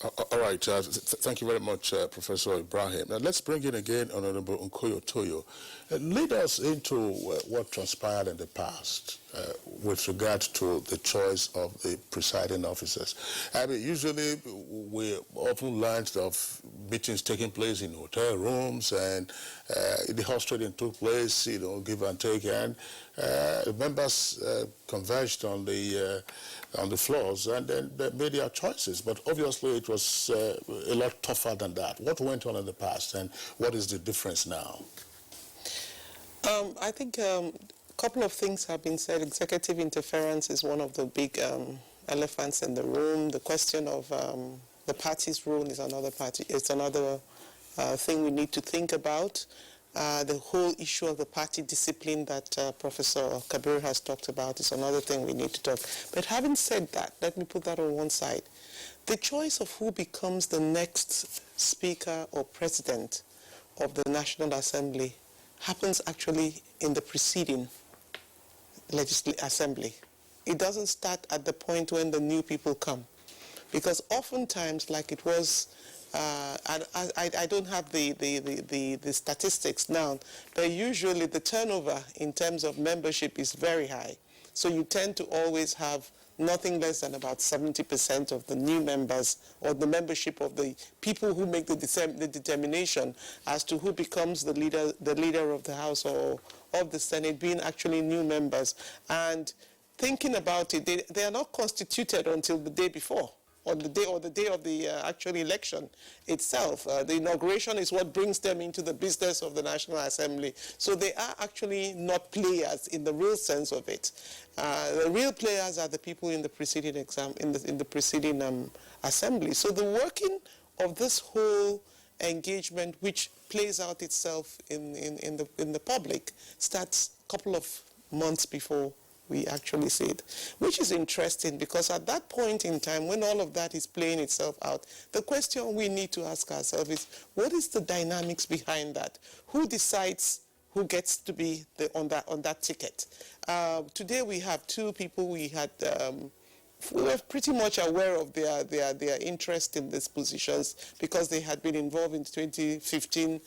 All right. Thank you very much, Professor Ibrahim. Now, let's bring in again Honorable Nkoyo Toyo. Lead us into what transpired in the past with regard to the choice of the presiding officers. I mean, usually we often learned of meetings taking place in hotel rooms and the horse trading took place, give and take, and members converged on the floors and then they made their choices. But obviously it was a lot tougher than that. What went on in the past and what is the difference now? I think a couple of things have been said. Executive interference is one of the big elephants in the room. The question of the party's role is another thing we need to think about. The whole issue of the party discipline that Professor Kabir has talked about is another thing we need to talk. But having said that, let me put that on one side. The choice of who becomes the next Speaker or President of the National Assembly happens actually in the preceding Assembly. It doesn't start at the point when the new people come. Because oftentimes, like it was, and I don't have the statistics now, but usually the turnover in terms of membership is very high. So you tend to always have nothing less than about 70% of the new members, or the membership of the people who make the determination as to who becomes the leader of the House or of the Senate, being actually new members. And thinking about it, they are not constituted until the day before, or the day of the actual election itself. The inauguration is what brings them into the business of the National Assembly. So they are actually not players in the real sense of it. The real players are the people in the preceding in the preceding assembly. So the working of this whole engagement, which plays out itself in the public, starts a couple of months before we actually see it, which is interesting, because at that point in time, when all of that is playing itself out, the question we need to ask ourselves is, what is the dynamics behind that? Who decides who gets to be on that ticket? Today we have two people we were pretty much aware of their interest in these positions, because they had been involved in 2015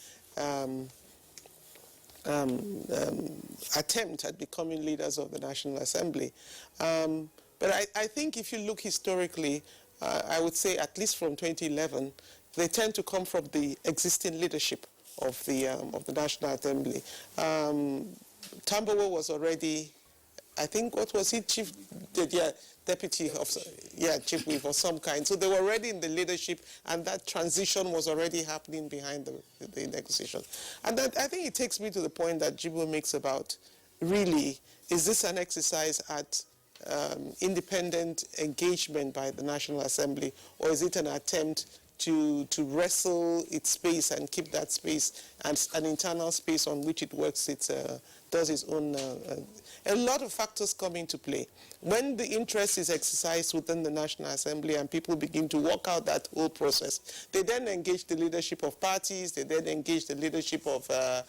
attempt at becoming leaders of the National Assembly. But I think if you look historically, I would say at least from 2011, they tend to come from the existing leadership of the National Assembly. Tambawa was already, I think, what was he, deputy of, chief whip of some kind. So they were already in the leadership, and that transition was already happening behind the negotiation. And that, I think it takes me to the point that Jibo makes about, really, is this an exercise at independent engagement by the National Assembly, or is it an attempt to wrestle its space and keep that space and an internal space on which it works, does its own. A lot of factors come into play. When the interest is exercised within the National Assembly and people begin to work out that whole process, they then engage the leadership of parties, they then engage the leadership of the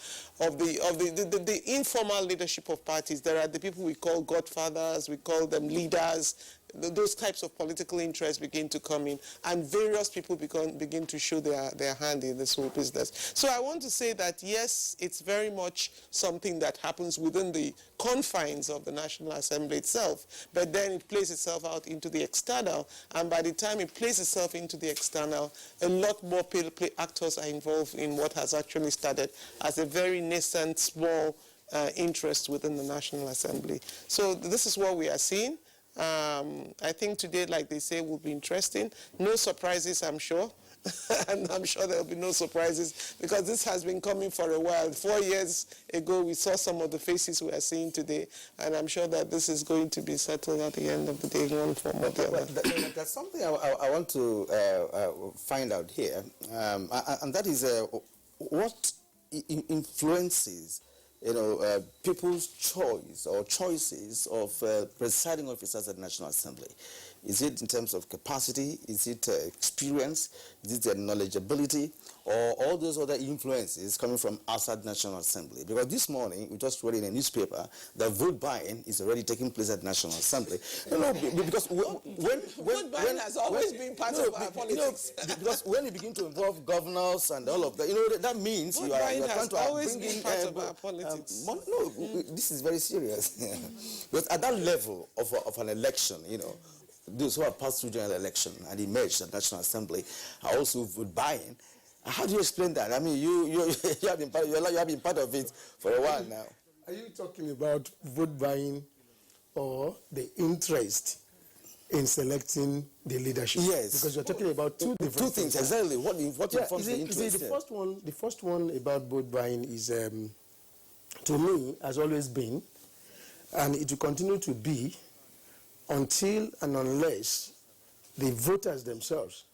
informal leadership of parties. There are the people we call godfathers, we call them leaders. Those types of political interests begin to come in, and various people begin to show their hand in this whole business. So I want to say that, yes, it's very much something that happens within the confines of the National Assembly itself, but then it plays itself out into the external, and by the time it plays itself into the external, a lot more actors are involved in what has actually started as a very nascent, small interest within the National Assembly. So this is what we are seeing. I think today, like they say, will be interesting. No surprises, I'm sure. And I'm sure there will be no surprises, because this has been coming for a while. 4 years ago, we saw some of the faces we are seeing today, and I'm sure that this is going to be settled at the end of the day in one form or the other. There's something I want to find out here, and that is what influences people's choice or choices of presiding officers at the National Assembly. Is it in terms of capacity? Is it experience? Is it their knowledgeability? Or all those other influences coming from outside the National Assembly? Because this morning, we just read in a newspaper that vote buying is already taking place at the National Assembly. Because vote buying has always been part of our politics. Because when you begin to involve governors and all of that, that means you are trying to bring in part of our politics. This is very serious. Because at that level of an election, those who have passed through general election and emerged at the National Assembly are also vote buying. How do you explain that? I mean, you have been part of it for a while now. Are you talking about vote buying or the interest in selecting the leadership? Yes. Because you're talking about two different things. Exactly. What informs the interest? The first one about vote buying is, to me, has always been, and it will continue to be, until and unless the voters themselves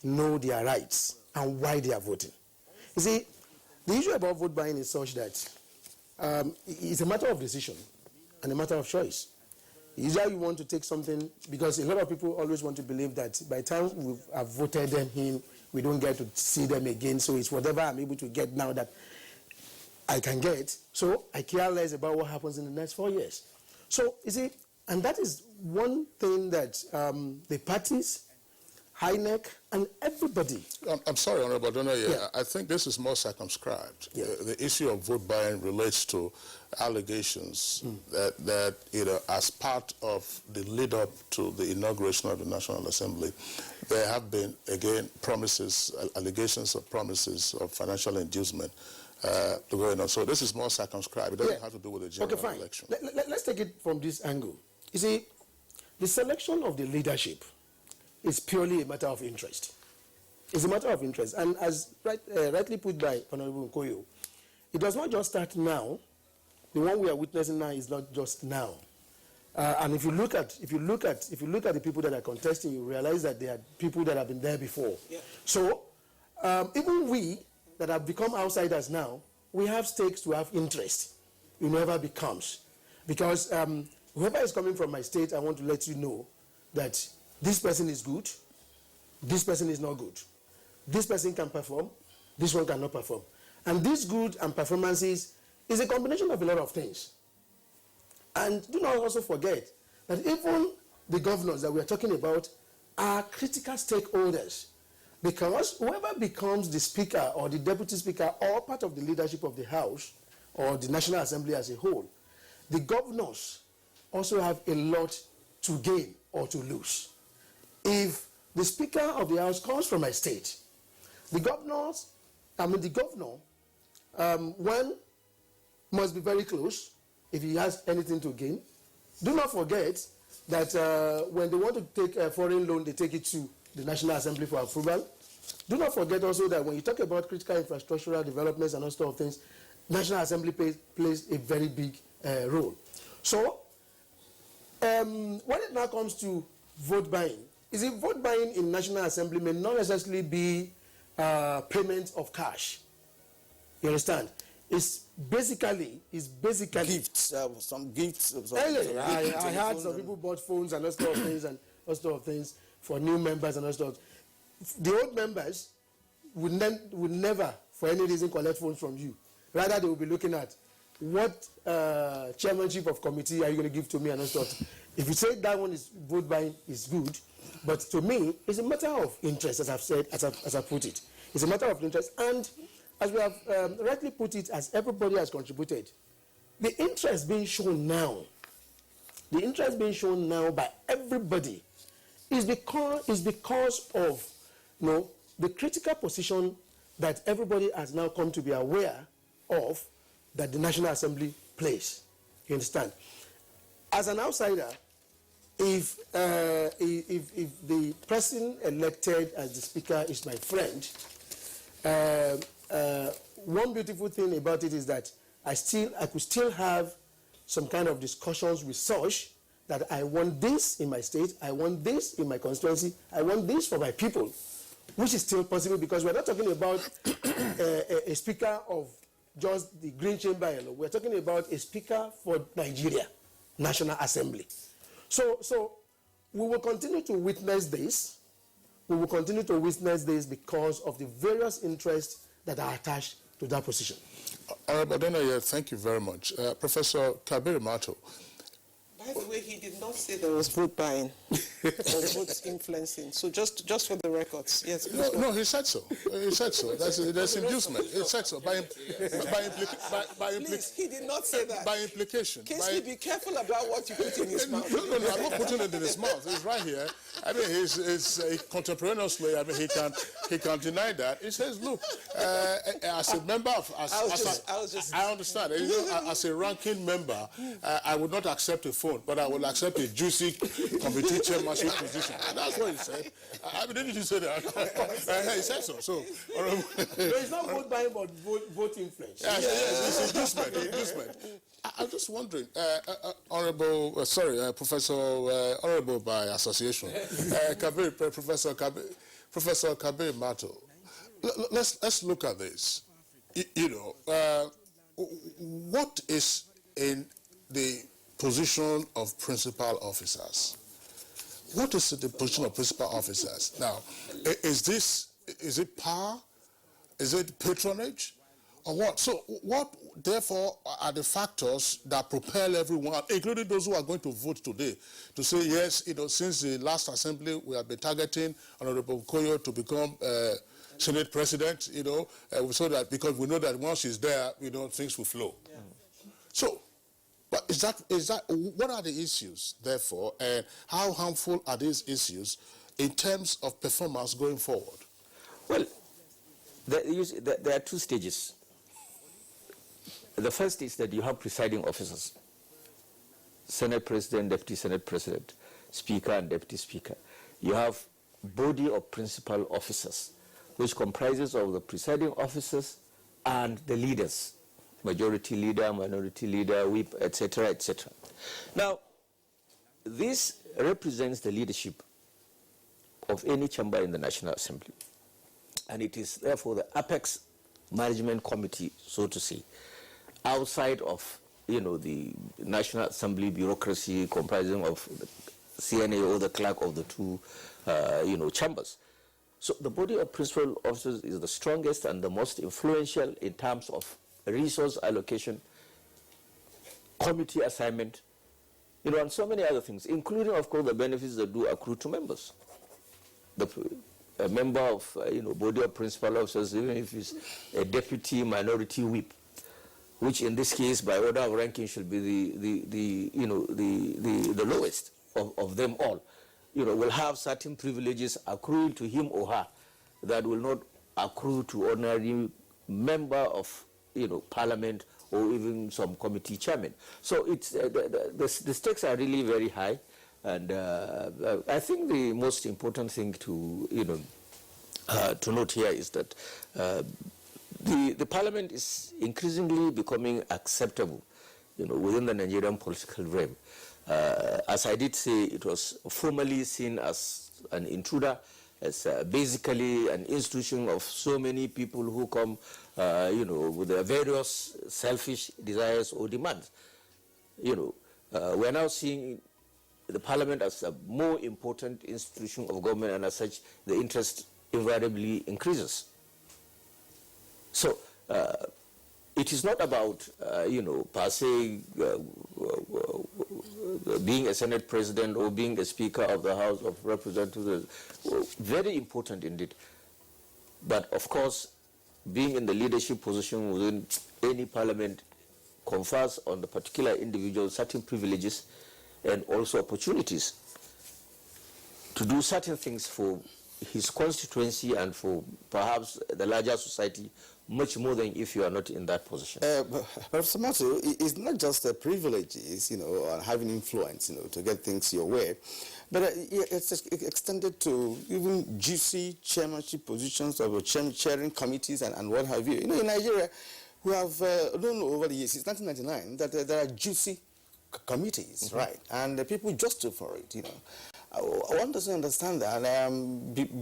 know their rights and why they are voting. You see, the issue about vote buying is such that it's a matter of decision and a matter of choice. Either you want to take something, because a lot of people always want to believe that by the time we have voted them in, we don't get to see them again, so it's whatever I'm able to get now that I can get, so I care less about what happens in the next 4 years. So, you see, and that is one thing that the parties HINEC, and everybody. I'm sorry, Honorable Donoye. Yeah. I think this is more circumscribed. Yeah. The issue of vote buying relates to allegations that as part of the lead up to the inauguration of the National Assembly, there have been, again, promises, allegations of promises of financial inducement going on. So this is more circumscribed. It doesn't have to do with the general election. Let's take it from this angle. You see, the selection of the leadership is purely a matter of interest. It's a matter of interest. And as rightly put by Honorable Nkoyo, it does not just start now. The one we are witnessing now is not just now. And if you look at the people that are contesting, you realize that they are people that have been there before. Yeah. So even we that have become outsiders now, we have stakes to have interest in whoever becomes. Because whoever is coming from my state, I want to let you know that this person is good, this person is not good. This person can perform, this one cannot perform. And this good and performances is a combination of a lot of things. And do not also forget that even the governors that we are talking about are critical stakeholders, because whoever becomes the speaker or the deputy speaker or part of the leadership of the House or the National Assembly as a whole, the governors also have a lot to gain or to lose. If the Speaker of the House comes from a state, the governor, one must be very close if he has anything to gain. Do not forget that when they want to take a foreign loan, they take it to the National Assembly for approval. Do not forget also that when you talk about critical infrastructural developments and all sorts of things, National Assembly plays a very big role. So, when it now comes to vote buying, is it vote buying in National Assembly may not necessarily be payment of cash. You understand? It's basically gifts, some gifts. I heard some people bought phones and all sorts of things for new members and all sorts. The old members would never, for any reason, collect phones from you. Rather, they will be looking at what chairmanship of committee are you going to give to me and all sorts. If you say that one is vote buying, is good, but to me, it's a matter of interest, as I've said, as I put it. It's a matter of interest, and as we have rightly put it, as everybody has contributed, the interest being shown now by everybody is because of the critical position that everybody has now come to be aware of that the National Assembly plays. You understand? As an outsider, if the person elected as the speaker is my friend, one beautiful thing about it is that I could still have some kind of discussions with such that I want this in my state, I want this in my constituency, I want this for my people, which is still possible because we're not talking about a speaker of just the Green Chamber alone. We're talking about a speaker for Nigeria, National Assembly. So we will continue to witness this. We will continue to witness this because of the various interests that are attached to that position. Honorable Donoye, thank you very much. Professor Kabir Mato. By the way, he did not say there was vote buying or vote influencing. So just for the records, yes. No, he said so. He said so. That's inducement. He said so. Please, he did not say that. By implication. Casey, be careful about what you put in his mouth. No, I'm not putting it in his mouth. It's right here. I mean, he's contemporaneously. I mean, he can deny that. He says, look, as a member of, I understand. You know, as a ranking member, I would not accept a phone, but I will accept a juicy committee chairmanship position. That's what he said. I mean, didn't you say that? He said so. So, it's not vote buying, but vote influence. Yes, it's inducement. I'm just wondering, Professor, Honorable by association, Professor Kabir Mato. Let's look at this. What is in the position of principal officers? What is the position of principal officers? Now, is it power? Is it patronage? Or what? So what, therefore, are the factors that propel everyone, including those who are going to vote today, to say, yes, since the last assembly, we have been targeting Honorable Koyo to become Senate President, so that, because we know that once she's there, things will flow. Yeah. So, but is that, what are the issues, therefore, and how harmful are these issues in terms of performance going forward? Well, there are two stages. The first is that you have presiding officers, Senate President, Deputy Senate President, Speaker and Deputy Speaker. You have body of principal officers, which comprises of the presiding officers and the leaders, majority leader, minority leader, whip, etc., etc. Now, this represents the leadership of any chamber in the National Assembly. And it is therefore the apex management committee, so to say, outside of the National Assembly bureaucracy comprising of the CNA or the clerk of the two chambers. So the body of principal officers is the strongest and the most influential in terms of resource allocation, committee assignment, and so many other things, including, of course, the benefits that do accrue to members. A member of body of principal officers, even if he's a deputy minority whip, which in this case, by order of ranking, should be the lowest of them all, will have certain privileges accruing to him or her that will not accrue to ordinary member of parliament or even some committee chairman. So it's the stakes are really very high, and I think the most important thing to to note here is that the parliament is increasingly becoming acceptable, within the Nigerian political realm. As I did say, it was formerly seen as an intruder, as basically an institution of so many people who come, with their various selfish desires or demands. We're now seeing the parliament as a more important institution of government, and as such, the interest invariably increases. So it is not about, per se, being a Senate President or being a Speaker of the House of Representatives. Very important indeed. But of course, being in the leadership position within any parliament confers on the particular individual certain privileges and also opportunities to do certain things for his constituency and for perhaps the larger society, much more than if you are not in that position. Professor Mato, it's not just the privileges, and having influence, to get things your way, but it's extended to even juicy chairmanship positions of chairing committees and what have you. In Nigeria, we have known over the years, since 1999, that there are juicy committees, right? And people justify for it, One doesn't understand that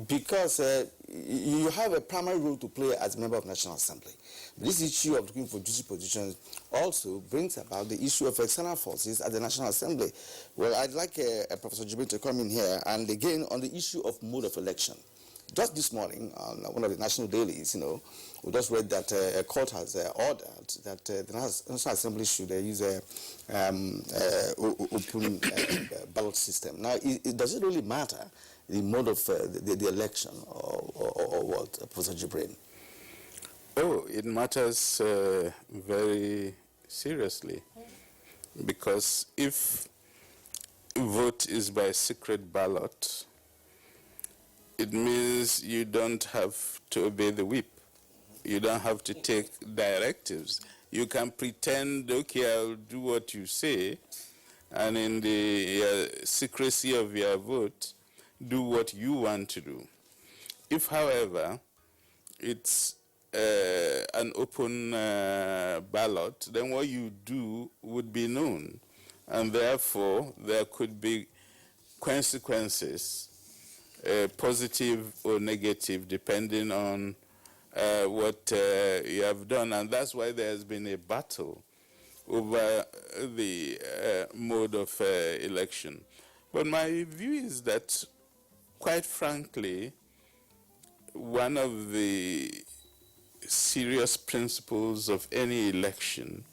because you have a primary role to play as a member of National Assembly. This issue of looking for juicy positions also brings about the issue of external forces at the National Assembly. Well, I'd like Professor Jibril to come in here, and again on the issue of mode of election. Just this morning, on one of the national dailies, we just read that a court has ordered that the National Assembly should use a open ballot system. Now, does it really matter the mode of the election, or what, Professor Jibril? Oh, it matters very seriously, because if vote is by secret ballot, it means you don't have to obey the whip. You don't have to take directives. You can pretend, okay, I'll do what you say, and in the secrecy of your vote, do what you want to do. If, however, it's an open ballot, then what you do would be known, and therefore there could be consequences, positive or negative, depending on what you have done. And that's why there has been a battle over the mode of election. But my view is that, quite frankly, one of the serious principles of any election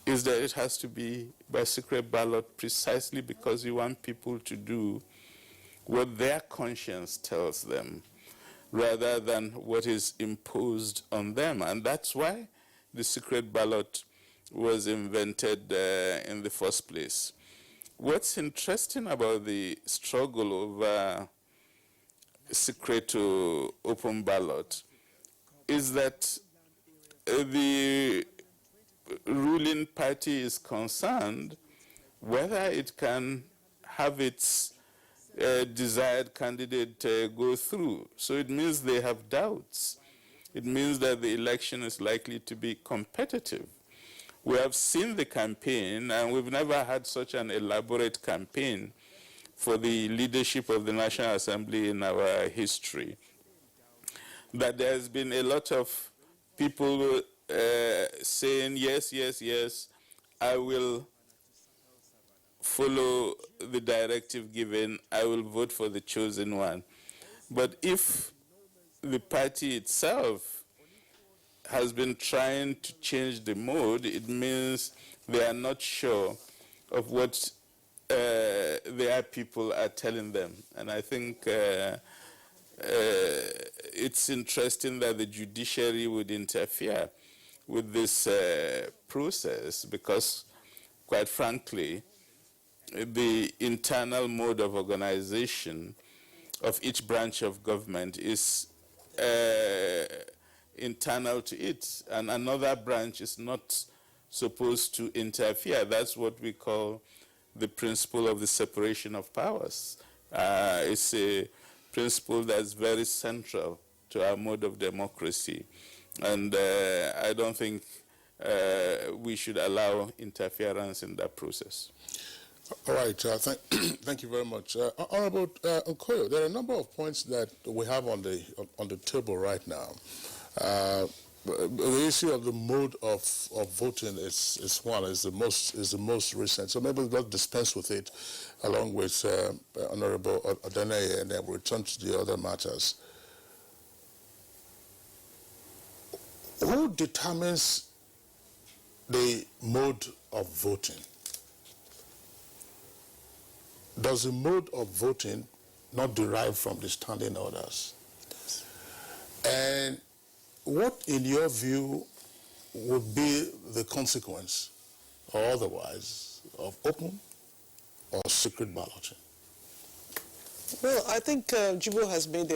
is that it has to be by secret ballot precisely because you want people to do what their conscience tells them rather than what is imposed on them. And that's why the secret ballot was invented in the first place. What's interesting about the struggle over secret to open ballot is that the ruling party is concerned whether it can have its desired candidate go through. So it means they have doubts. It means that the election is likely to be competitive. We have seen the campaign, and we've never had such an elaborate campaign for the leadership of the National Assembly in our history. That there's been a lot of people saying, yes, yes, yes, I will follow the directive given, I will vote for the chosen one. But if the party itself has been trying to change the mode, it means they are not sure of what their people are telling them. And I think it's interesting that the judiciary would interfere with this process because, quite frankly, the internal mode of organization of each branch of government is internal to it, and another branch is not supposed to interfere. That's what we call the principle of the separation of powers. It's a principle that's very central to our mode of democracy, and I don't think we should allow interference in that process. All right, thank you very much. Honorable Okoyo, there are a number of points that we have on the table right now. The issue of the mode of voting is the most recent. So maybe we'll dispense with it along with Honorable Odeneye, and then we'll return to the other matters. Who determines the mode of voting? Does the mode of voting not derive from the standing orders? And what, in your view, would be the consequence, or otherwise, of open or secret balloting? Well, I think Jibo has made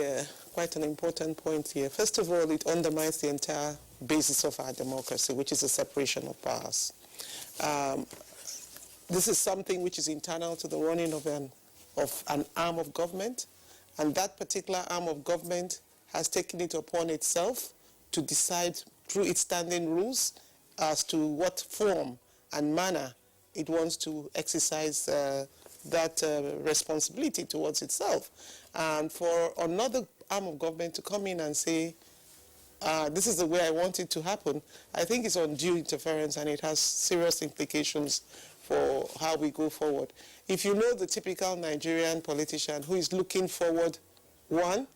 quite an important point here. First of all, it undermines the entire basis of our democracy, which is the separation of powers. This is something which is internal to the running of an arm of government, and that particular arm of government has taken it upon itself to decide through its standing rules as to what form and manner it wants to exercise that responsibility towards itself. And for another arm of government to come in and say, this is the way I want it to happen, I think it's undue interference, and it has serious implications for how we go forward. If you know the typical Nigerian politician who is looking forward, one,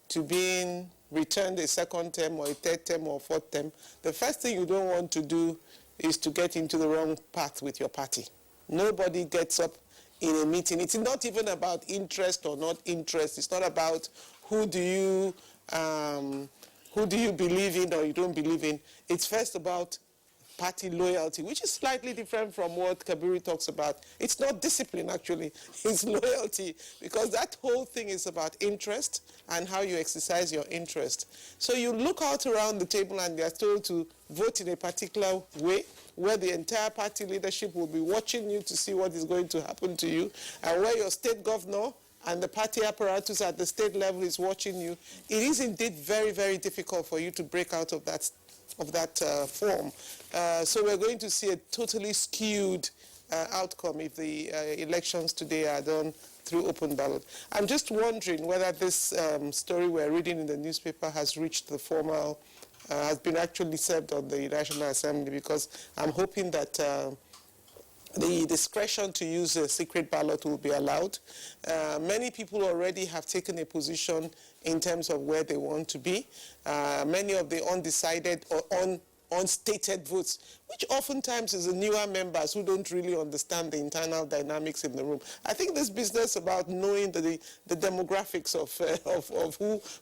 to being returned a second term or a third term or fourth term, the first thing you don't want to do is to get into the wrong path with your party. Nobody gets up in a meeting. It's not even about interest or not interest. It's not about who do you believe in or you don't believe in. It's first about party loyalty, which is slightly different from what Kabiri talks about. It's not discipline, actually. It's loyalty, because that whole thing is about interest and how you exercise your interest. So you look out around the table and they're told to vote in a particular way, where the entire party leadership will be watching you to see what is going to happen to you, and where your state governor and the party apparatus at the state level is watching you. It is indeed very, very difficult for you to break out of that form. So we're going to see a totally skewed outcome if the elections today are done through open ballot. I'm just wondering whether this story we're reading in the newspaper has reached the formal, has been actually served on the National Assembly, because I'm hoping that the discretion to use a secret ballot will be allowed. Many people already have taken a position in terms of where they want to be. Many of the undecided or unstated votes, which oftentimes is the newer members who don't really understand the internal dynamics in the room. I think this business about knowing the demographics of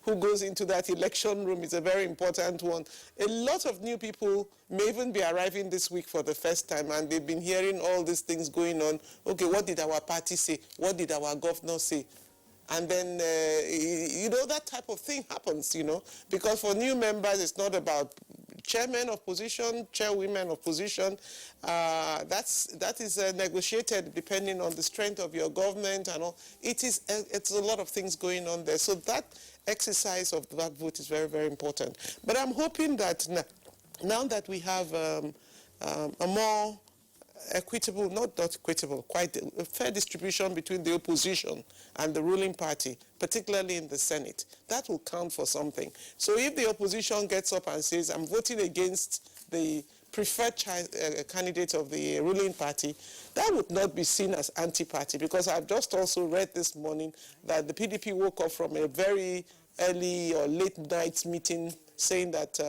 who goes into that election room is a very important one. A lot of new people may even be arriving this week for the first time, and they've been hearing all these things going on. Okay, what did our party say? What did our governor say? And then, you know, that type of thing happens, you know, because for new members, it's not about chairmen of position, chairwomen of position. That is negotiated depending on the strength of your government and all. It's a lot of things going on there. So that exercise of that vote is very, very important. But I'm hoping that now that we have a more equitable, not equitable, quite a fair distribution between the opposition and the ruling party, particularly in the Senate, that will count for something. So if the opposition gets up and says, I'm voting against the preferred candidate of the ruling party, that would not be seen as anti-party, because I've just also read this morning that the PDP woke up from a very early or late night meeting saying that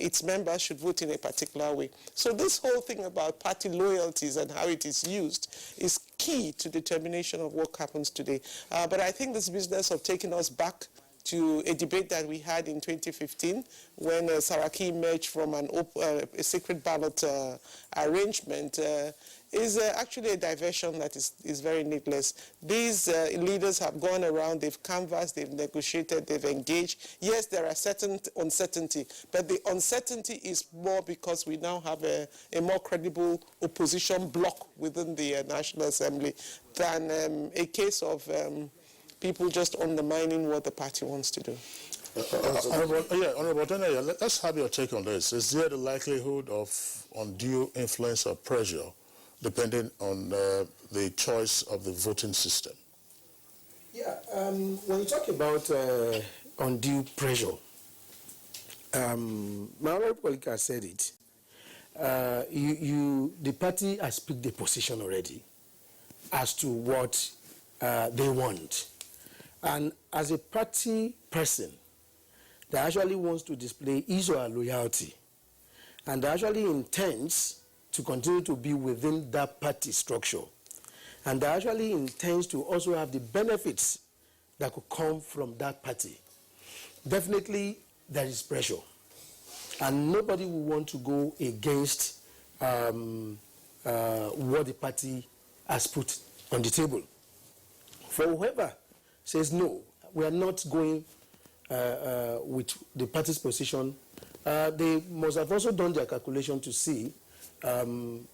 its members should vote in a particular way. So this whole thing about party loyalties and how it is used is key to determination of what happens today. But I think this business of taking us back to a debate that we had in 2015 when Saraki emerged from a secret ballot arrangement is actually a diversion that is very needless. These leaders have gone around, they've canvassed, they've negotiated, they've engaged. Yes, there are certain uncertainty, but the uncertainty is more because we now have a more credible opposition bloc within the National Assembly than a case of people just undermining what the party wants to do. Honorable Daniel, let's have your take on this. Is there the likelihood of undue influence or pressure depending on the choice of the voting system? Yeah, when you talk about undue pressure, my honorable colleague has said it. The party has picked a position already as to what they want. And as a party person that actually wants to display his or her loyalty and that actually intends to continue to be within that party structure and that actually intends to also have the benefits that could come from that party, definitely there is pressure. And nobody will want to go against what the party has put on the table. For whoever says no, we are not going with the party's position, they must have also done their calculation to see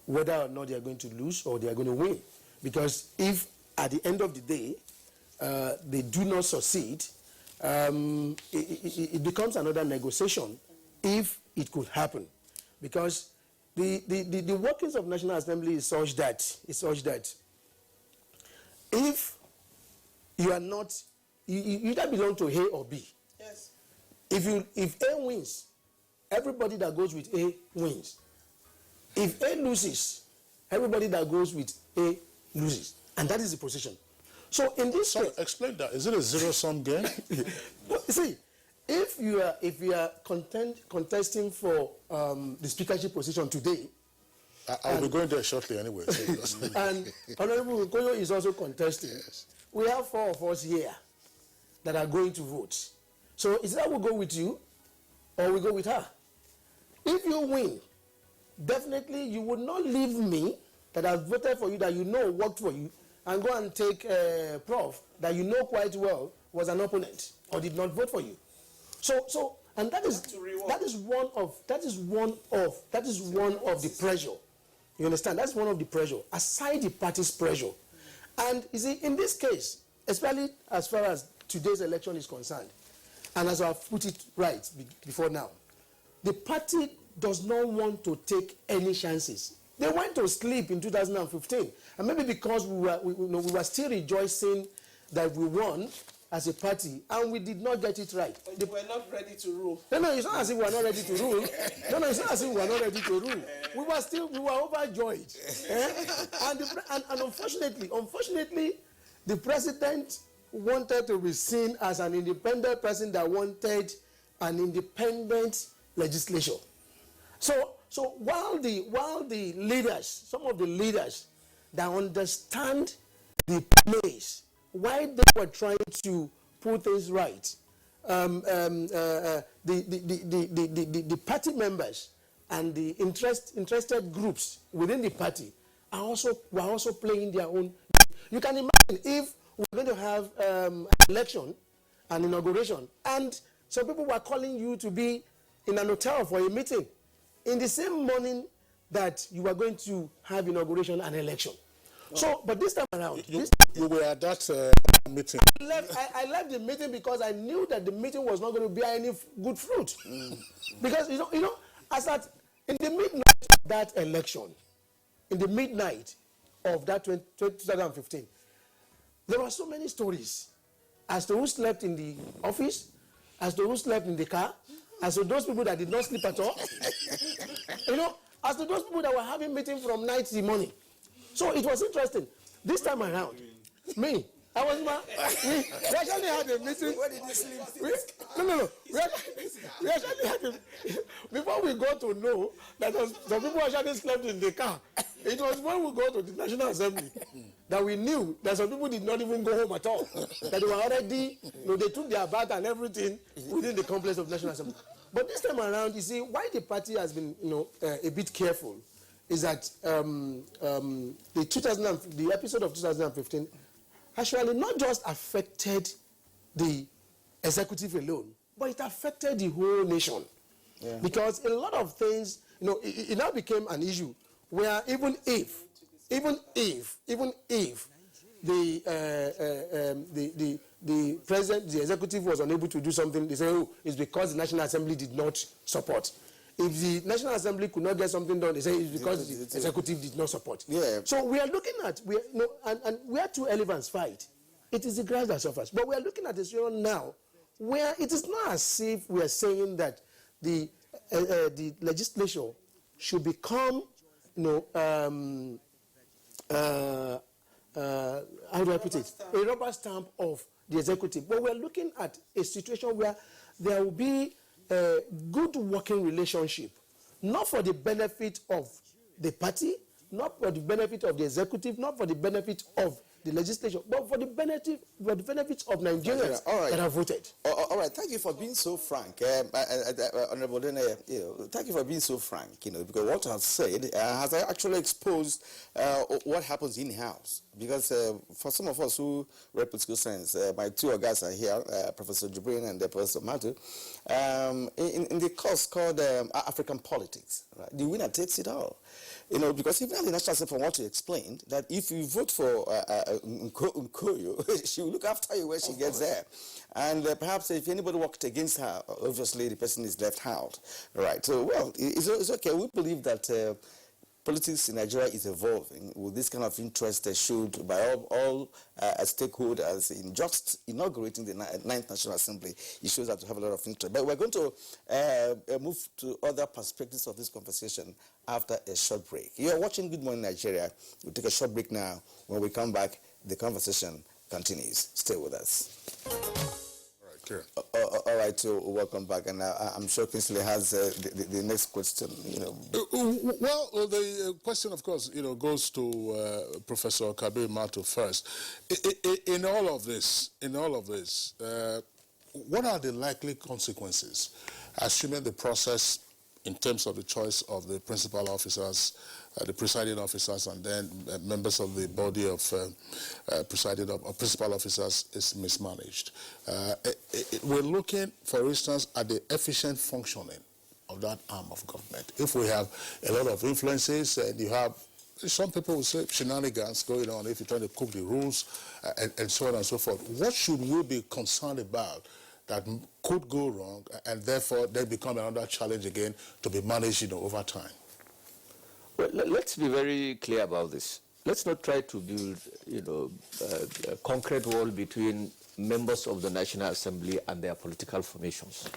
whether or not they are going to lose or they are going to win. Because if at the end of the day they do not succeed, it becomes another negotiation if it could happen. Because the workings of National Assembly is such that if you are not, you either belong to A or B. Yes. If A wins, everybody that goes with A wins. If A loses, everybody that goes with A loses. And that is the position. So in this case, explain that. Is it a zero-sum game? Well, see, if you are contesting for the speakership position today, I'll be going there shortly anyway. and Honorable Koyo is also contesting. Yes. We have 4 of us here that are going to vote. So is that we'll go with you or we go with her? If you win, definitely you would not leave me that I voted for you, that you know worked for you, and go and take Prof that you know quite well was an opponent or did not vote for you. So and that is one of the pressure. You understand? That's one of the pressure, aside the party's pressure. And you see, in this case, especially as far as today's election is concerned, and as I've put it right before now, the party does not want to take any chances. They went to sleep in 2015, and maybe because we were still rejoicing that we won, as a party, and we did not get it right. But we're not ready to rule. No, it's not as if we are not ready to rule. No, it's not as if we are not ready to rule. We were overjoyed. And unfortunately, the president wanted to be seen as an independent person that wanted an independent legislation. So while the leaders, some of the leaders that understand the place, why they were trying to put things right, the party members and the interested groups within the party were also playing their own. You can imagine if we're going to have an election, an inauguration, and some people were calling you to be in an hotel for a meeting in the same morning that you were going to have inauguration and election. So, but this time around, you were at that meeting. I left the meeting because I knew that the meeting was not going to bear any good fruit. Because you know, in the midnight of that election, in the midnight of that 2015, there were so many stories as to who slept in the office, as to who slept in the car, as to those people that did not sleep at all, as to those people that were having meetings from night to morning. So it was interesting. This time around, we actually had a meeting. Where did you sleep? No. We actually had a, before we got to know that some people actually slept in the car. It was when we got to the National Assembly that we knew that some people did not even go home at all. That they were already, they took their bath and everything within the complex of National Assembly. But this time around, you see, why the party has been, a bit careful is that the episode of 2015 actually not just affected the executive alone, but it affected the whole nation. Yeah. Because a lot of things, it now became an issue where even if the president, the executive was unable to do something, they say, oh, it's because the National Assembly did not support. If the National Assembly could not get something done, they say it's because the executive did not support. Yeah. So we are looking at, and where two elephants fight, it is the grass that suffers. But we are looking at a situation now where it is not as if we are saying that the legislature should become, how do I put it? A rubber stamp of the executive. But we are looking at a situation where there will be a good working relationship, not for the benefit of the party, not for the benefit of the executive, not for the benefit of the legislature, but for the benefit of Nigerians that have voted. All right, thank you for being so frank, Honorable Dene. Thank you for being so frank. Because what I've said has actually exposed what happens in house. Because for some of us who read political science, my two guys are here, Professor Jibrin and Professor Matu, in the course called African Politics. Right? The winner takes it all. Because even the National Assembly, from what you explained, that if you vote for Nkoyo, she will look after you when she gets there. And perhaps if anybody worked against her, obviously the person is left out. Right. So, well, it's okay. We believe that politics in Nigeria is evolving with this kind of interest showed by all stakeholders in just inaugurating the 9th National Assembly. It shows that we have a lot of interest. But we're going to move to other perspectives of this conversation after a short break. You're watching Good Morning Nigeria. We'll take a short break now. When we come back, the conversation continues. Stay with us. All right, so welcome back, and I'm sure Kinsley has the next question. Well, the question, of course, goes to Professor Kabir Mato first. In all of this, what are the likely consequences, assuming the process in terms of the choice of the principal officers, the presiding officers, and then members of the body of principal officers is mismanaged? We're looking, for instance, at the efficient functioning of that arm of government. If we have a lot of influences and you have, some people will say, shenanigans going on, if you're trying to cook the rules and so on and so forth, what should we be concerned about that could go wrong and therefore they become another challenge again to be managed over time? Well, let's be very clear about this. Let's not try to build, a concrete wall between members of the National Assembly and their political formations.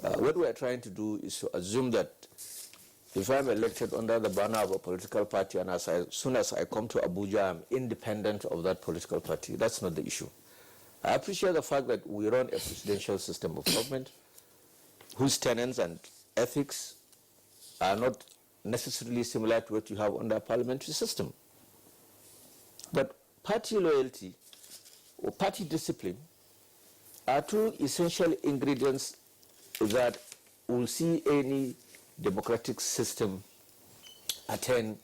What we are trying to do is to assume that if I'm elected under the banner of a political party and as soon as I come to Abuja, I'm independent of that political party. That's not the issue. I appreciate the fact that we run a presidential system of government whose tenets and ethics are not necessarily similar to what you have under a parliamentary system. But party loyalty or party discipline are two essential ingredients that will see any democratic system attain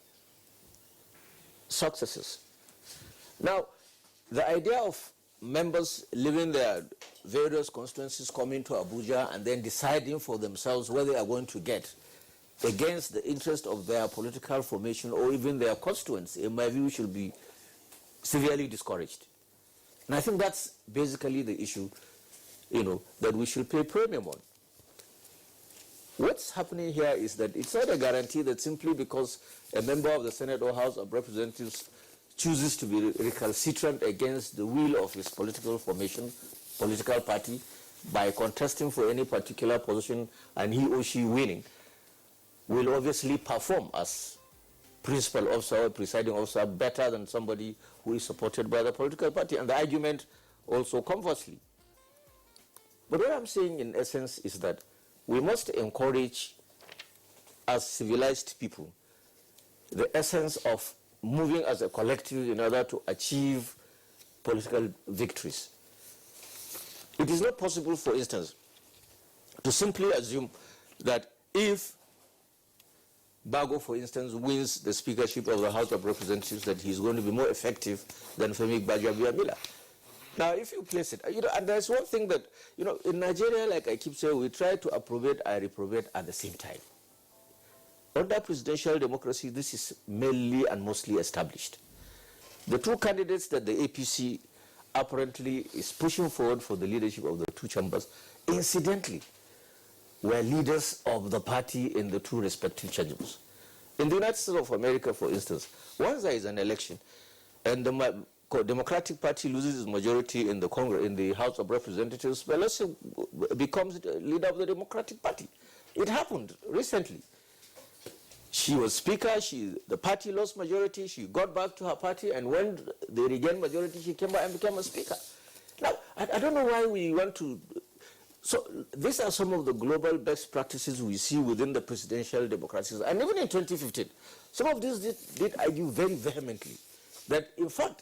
successes. Now, the idea of members leaving their various constituencies, coming to Abuja and then deciding for themselves whether they are going to get against the interest of their political formation or even their constituents, in my view, should be severely discouraged. And I think that's basically the issue, that we should pay premium on. What's happening here is that it's not a guarantee that simply because a member of the Senate or House of Representatives chooses to be recalcitrant against the will of his political formation, political party, by contesting for any particular position and he or she winning, will obviously perform as principal officer or presiding officer better than somebody who is supported by the political party. And the argument also conversely. But what I'm saying in essence is that we must encourage, as civilized people, the essence of moving as a collective in order to achieve political victories. It is not possible, for instance, to simply assume that if Bago, for instance, wins the speakership of the House of Representatives, that he's going to be more effective than Femi Gbajabiamila. Now, if you place it, and there's one thing that, in Nigeria, like I keep saying, we try to approbate and reprobate at the same time. Under presidential democracy, this is mainly and mostly established. The two candidates that the APC apparently is pushing forward for the leadership of the two chambers, incidentally, were leaders of the party in the two respective chambers. In the United States of America, for instance, once there is an election and the Democratic Party loses its majority in the Congress, in the House of Representatives, Pelosi becomes the leader of the Democratic Party. It happened recently. She was speaker, the party lost majority, she got back to her party, and when they regained majority, she came back and became a speaker. Now, I don't know why we want to. So these are some of the global best practices we see within the presidential democracies. And even in 2015, some of these did argue very vehemently that, in fact,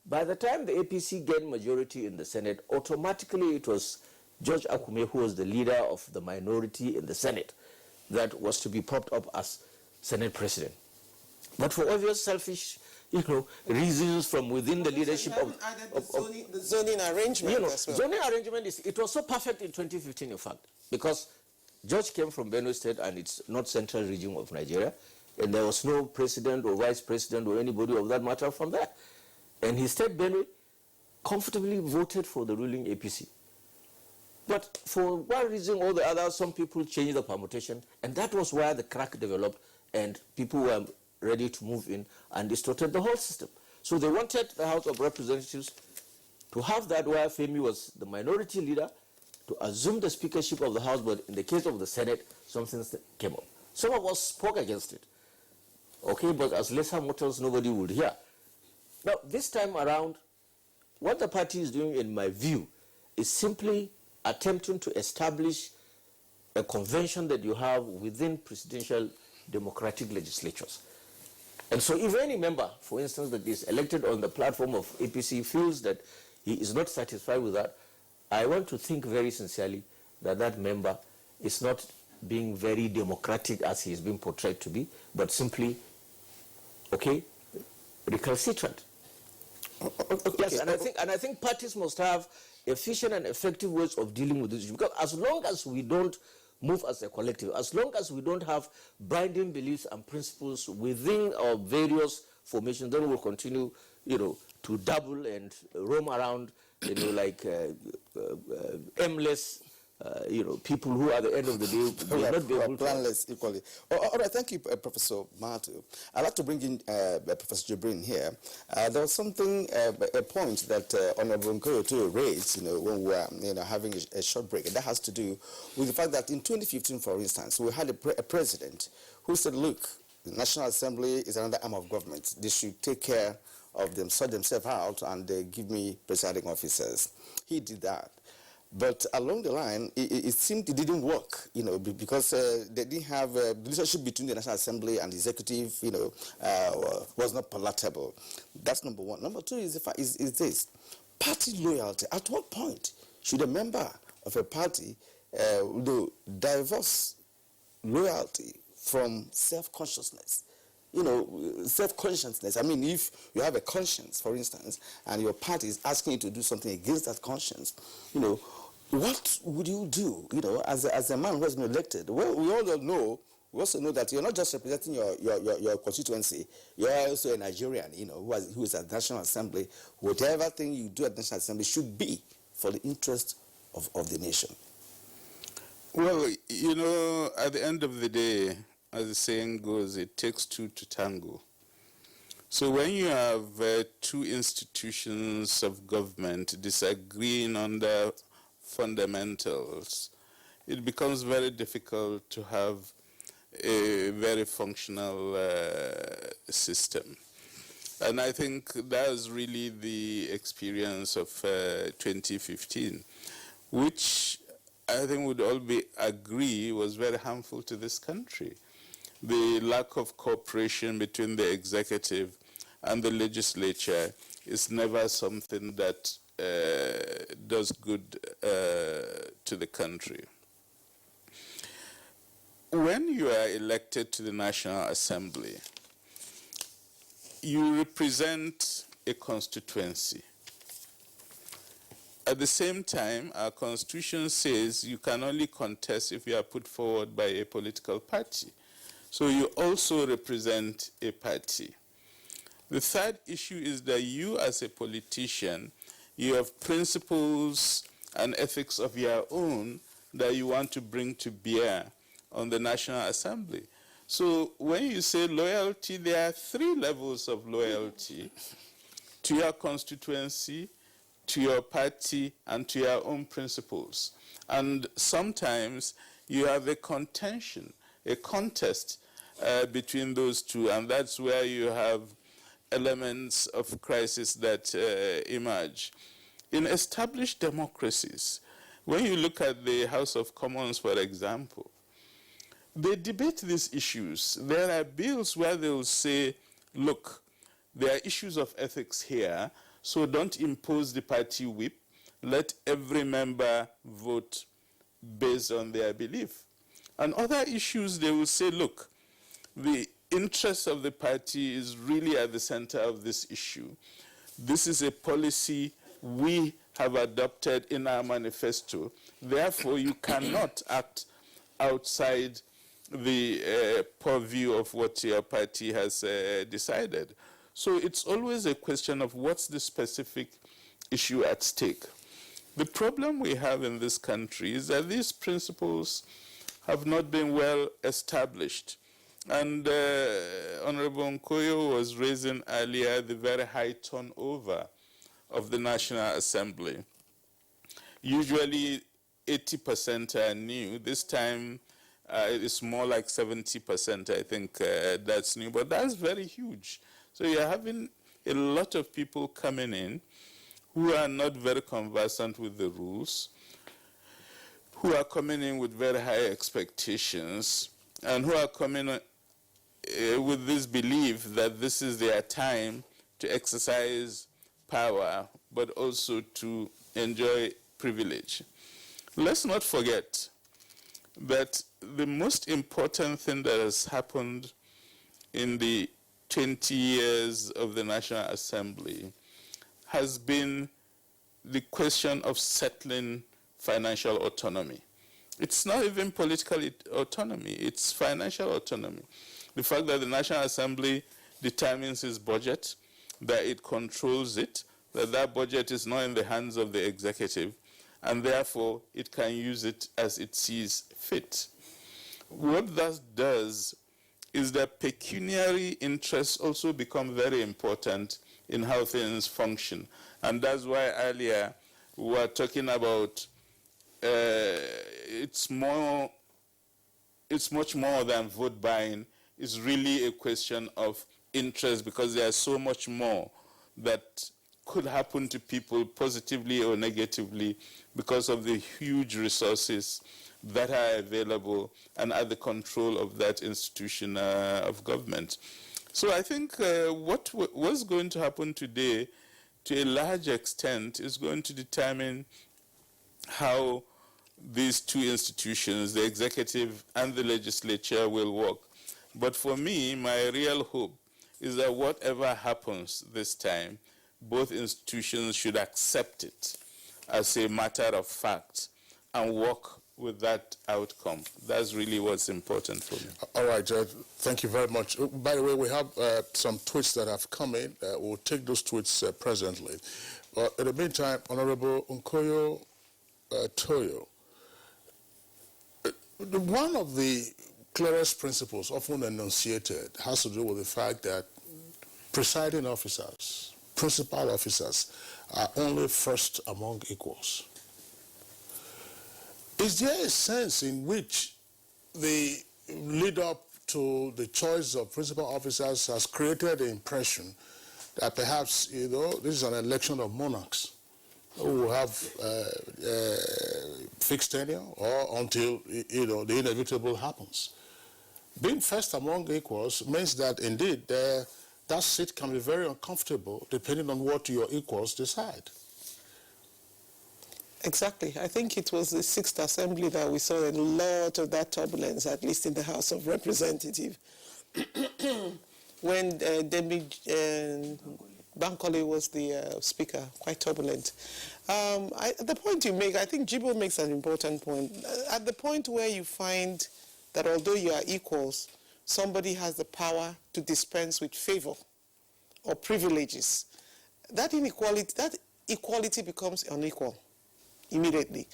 by the time the APC gained majority in the Senate, automatically it was George Akume, who was the leader of the minority in the Senate, that was to be propped up as Senate President. But for obvious selfish reasons from within the leadership the zoning arrangement as well. Zoning arrangement it was so perfect in 2015, in fact, because George came from Benue State and it's north central region of Nigeria, and there was no president or vice president or anybody of that matter from there. And his state, Benue, comfortably voted for the ruling APC. But for one reason or the other, some people changed the permutation, and that was where the crack developed, and people were ready to move in and distorted the whole system. So they wanted the House of Representatives to have that where Femi was the minority leader, to assume the speakership of the House, but in the case of the Senate, something came up. Some of us spoke against it. Okay, but as lesser mortals, nobody would hear. Now, this time around, what the party is doing, in my view, is simply attempting to establish a convention that you have within presidential democratic legislatures. And so if any member, for instance, that is elected on the platform of APC feels that he is not satisfied with that, I want to think very sincerely that that member is not being very democratic as he is being portrayed to be, but simply, recalcitrant. Yes, and I think parties must have efficient and effective ways of dealing with this issue, because as long as we don't move as a collective, as long as we don't have binding beliefs and principles within our various formations, then we'll continue, to dabble and roam around, like aimless people who at the end of the day will not be able to. Planless equally. All right, thank you, Professor Matu. I'd like to bring in Professor Jibrin here. There was something, a point that Honorable Nkoyo raised, when we were, having a short break, and that has to do with the fact that in 2015, for instance, we had a president who said, look, the National Assembly is another arm of government. They should take care of them, sort themselves out, and give me presiding officers. He did that. But along the line, it seemed it didn't work, because they didn't have the relationship between the National Assembly and the executive, was not palatable. That's number one. Number two is this: party loyalty. At what point should a member of a party divorce loyalty from self-consciousness? Self-consciousness. I mean, if you have a conscience, for instance, and your party is asking you to do something against that conscience, what would you do, as a man who has been elected? Well, we all know, we also know that you're not just representing your constituency, you're also a Nigerian, who is at the National Assembly. Whatever thing you do at the National Assembly should be for the interest of the nation. Well, at the end of the day, as the saying goes, it takes two to tango. So when you have two institutions of government disagreeing on their fundamentals, it becomes very difficult to have a very functional system. And I think that's really the experience of 2015, which I think would all agree was very harmful to this country. The lack of cooperation between the executive and the legislature is never something that does good to the country. When you are elected to the National Assembly, you represent a constituency. At the same time, our Constitution says you can only contest if you are put forward by a political party. So you also represent a party. The third issue is that you, as a politician, you have principles and ethics of your own that you want to bring to bear on the National Assembly. So when you say loyalty, there are three levels of loyalty: to your constituency, to your party, and to your own principles. And sometimes you have a contention, a contest between those two, and that's where you have elements of crisis that emerge. In established democracies, when you look at the House of Commons, for example, they debate these issues. There are bills where they will say, look, there are issues of ethics here, so don't impose the party whip. Let every member vote based on their belief. And other issues, they will say, look, the interest of the party is really at the center of this issue. This is a policy we have adopted in our manifesto. Therefore, you cannot act outside the purview of what your party has decided. So it's always a question of what's the specific issue at stake. The problem we have in this country is that these principles have not been well established. And Honorable Nkoyo was raising earlier the very high turnover of the National Assembly. Usually 80% are new. This time it's more like 70%, I think that's new. But that's very huge. So you're having a lot of people coming in who are not very conversant with the rules, who are coming in with very high expectations, and who are coming with this belief that this is their time to exercise power, but also to enjoy privilege. Let's not forget that the most important thing that has happened in the 20 years of the National Assembly has been the question of settling financial autonomy. It's not even political autonomy, it's financial autonomy. The fact that the National Assembly determines its budget, that it controls it, that that budget is not in the hands of the executive, and therefore it can use it as it sees fit. What that does is that pecuniary interests also become very important in how things function. And that's why earlier we were talking about it's much more than vote buying. It's really a question of interest, because there's so much more that could happen to people positively or negatively because of the huge resources that are available and at the control of that institution of government. So I think what's going to happen today, to a large extent, is going to determine how these two institutions, the executive and the legislature, will work. But for me, my real hope is that whatever happens this time, both institutions should accept it as a matter of fact and work with that outcome. That's really what's important for me. All right, thank you very much. By the way, we have some tweets that have come in. We'll take those tweets presently. In the meantime, Honorable Nkoyo Toyo, one of the clearest principles often enunciated has to do with the fact that presiding officers, principal officers, are only first among equals. Is there a sense in which the lead up to the choice of principal officers has created the impression that perhaps, this is an election of monarchs who will have fixed tenure or until, the inevitable happens? Being first among equals means that indeed that seat can be very uncomfortable depending on what your equals decide. Exactly. I think it was the 6th Assembly that we saw a lot of that turbulence, at least in the House of Representatives, when Demi Bankole was the speaker, quite turbulent. The point you make, I think Jibo makes an important point. At the point where you find that although you are equals, somebody has the power to dispense with favor or privileges, that equality becomes unequal immediately.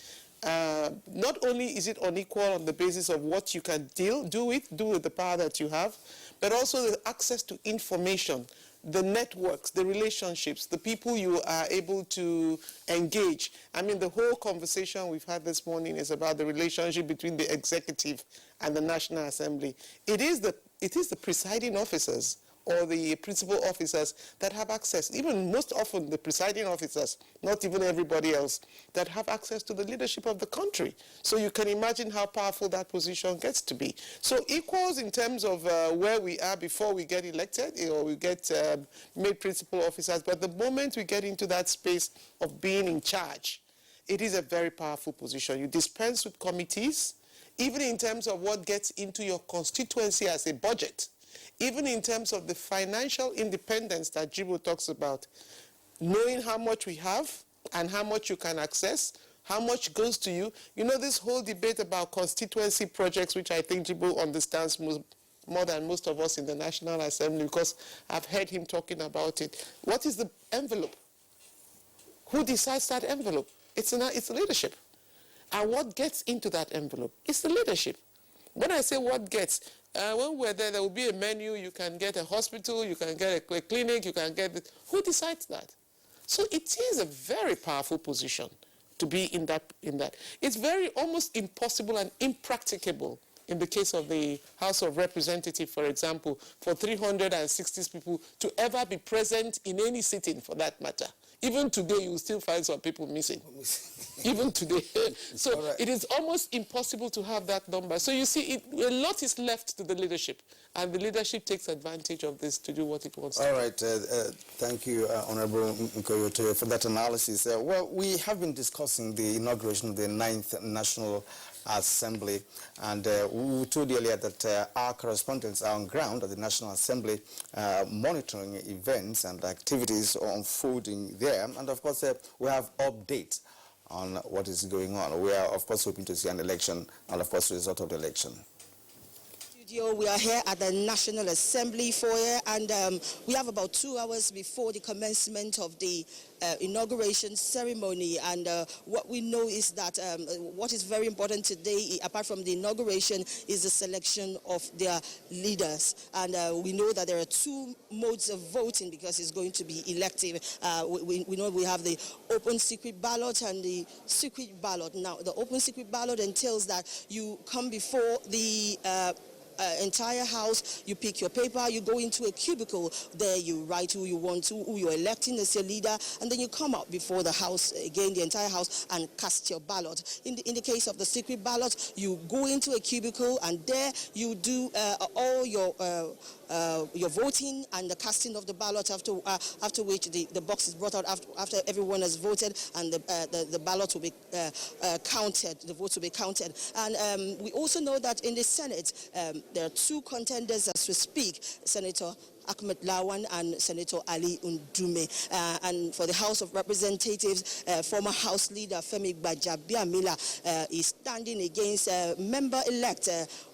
Not only is it unequal on the basis of what you can do with the power that you have, but also the access to information, the networks, the relationships, the people you are able to engage. I mean, the whole conversation we've had this morning is about the relationship between the executive and the National Assembly. It is the presiding officers or the principal officers that have access, even most often the presiding officers, not even everybody else, that have access to the leadership of the country. So you can imagine how powerful that position gets to be. So equals in terms of where we are before we get elected or we get made principal officers, but the moment we get into that space of being in charge, it is a very powerful position. You dispense with committees, even in terms of what gets into your constituency as a budget. Even in terms of the financial independence that Jibo talks about, knowing how much we have and how much you can access, how much goes to you. You know, this whole debate about constituency projects, which I think Jibo understands more than most of us in the National Assembly, because I've heard him talking about it. What is the envelope? Who decides that envelope? It's the leadership. And what gets into that envelope? It's the leadership. When I say what gets, when we're there will be a menu. You can get a hospital, you can get a clinic, you can get who decides that? So it is a very powerful position to be in that. It's very almost impossible and impracticable in the case of the House of Representatives, for example, for 360 people to ever be present in any sitting for that matter. Even today, you will still find some people missing. Even today. So right. It is almost impossible to have that number. So you see, a lot is left to the leadership, and the leadership takes advantage of this to do what it wants to do. All right. Thank you, Honorable Nkoyo, for that analysis. Well, we have been discussing the inauguration of the 9th National Assembly, and we told you earlier that our correspondents are on ground at the National Assembly monitoring events and activities unfolding there, and of course we have updates on what is going on. We are of course hoping to see an election and of course the result of the election. We are here at the National Assembly foyer, and we have about 2 hours before the commencement of the inauguration ceremony. And what we know is that what is very important today, apart from the inauguration, is the selection of their leaders. And we know that there are 2 modes of voting because it's going to be elective. We know we have the open secret ballot and the secret ballot. Now, the open secret ballot entails that you come before the entire house, you pick your paper, you go into a cubicle, there you write who you want to, who you're electing as your leader, and then you come out before the house, again the entire house, and cast your ballot. In the case of the secret ballot, you go into a cubicle and there you do all your voting and the casting of the ballot, after which the box is brought out after everyone has voted, and the ballot will be counted, the votes will be counted. And we also know that in the Senate, there are 2 contenders as we speak, Senator Ahmed Lawan and Senator Ali Ndume. And for the House of Representatives, former House Leader Femi Gbajabiamila is standing against member-elect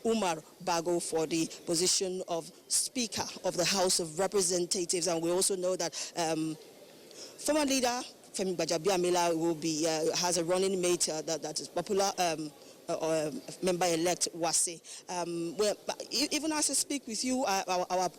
Umar Bago for the position of Speaker of the House of Representatives. And we also know that former leader Femi Gbajabiamila will be has a running mate that is popular. Member-elect Wase. Even as I speak with you, our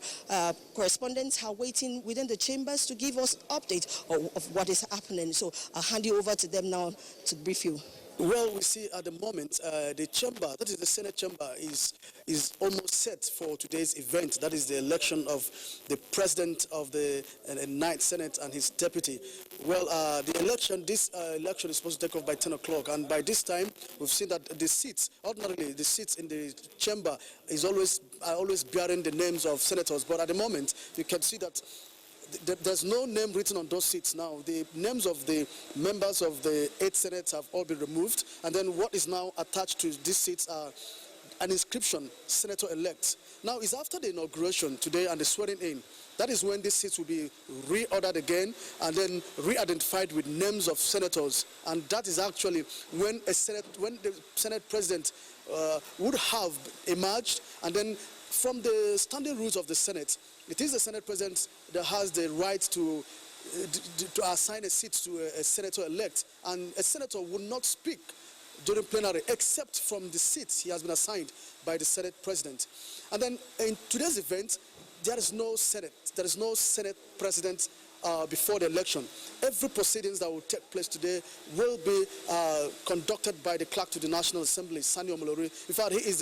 correspondents are waiting within the chambers to give us update of what is happening. So I'll hand you over to them now to brief you. Well, we see at the moment the chamber, that is the Senate chamber, is almost set for today's event. That is the election of the president of the 9th Senate and his deputy. Well, this election is supposed to take off by 10 o'clock, and by this time we've seen that the seats, ordinarily the seats in the chamber are always bearing the names of senators, but at the moment you can see that there's no name written on those seats now. The names of the members of the 8th Senate have all been removed, and then what is now attached to these seats are an inscription, Senator-elect. Now, it's after the inauguration today and the swearing in. That is when these seats will be reordered again and then re-identified with names of senators. And that is actually when the Senate President would have emerged, and then from the standing rules of the Senate, it is the Senate President that has the right to assign a seat to a senator-elect, and a senator will not speak during plenary except from the seat he has been assigned by the Senate President. And then in today's event, there is no Senate President before the election. Every proceedings that will take place today will be conducted by the clerk to the National Assembly, Sani Omolori. In fact, he is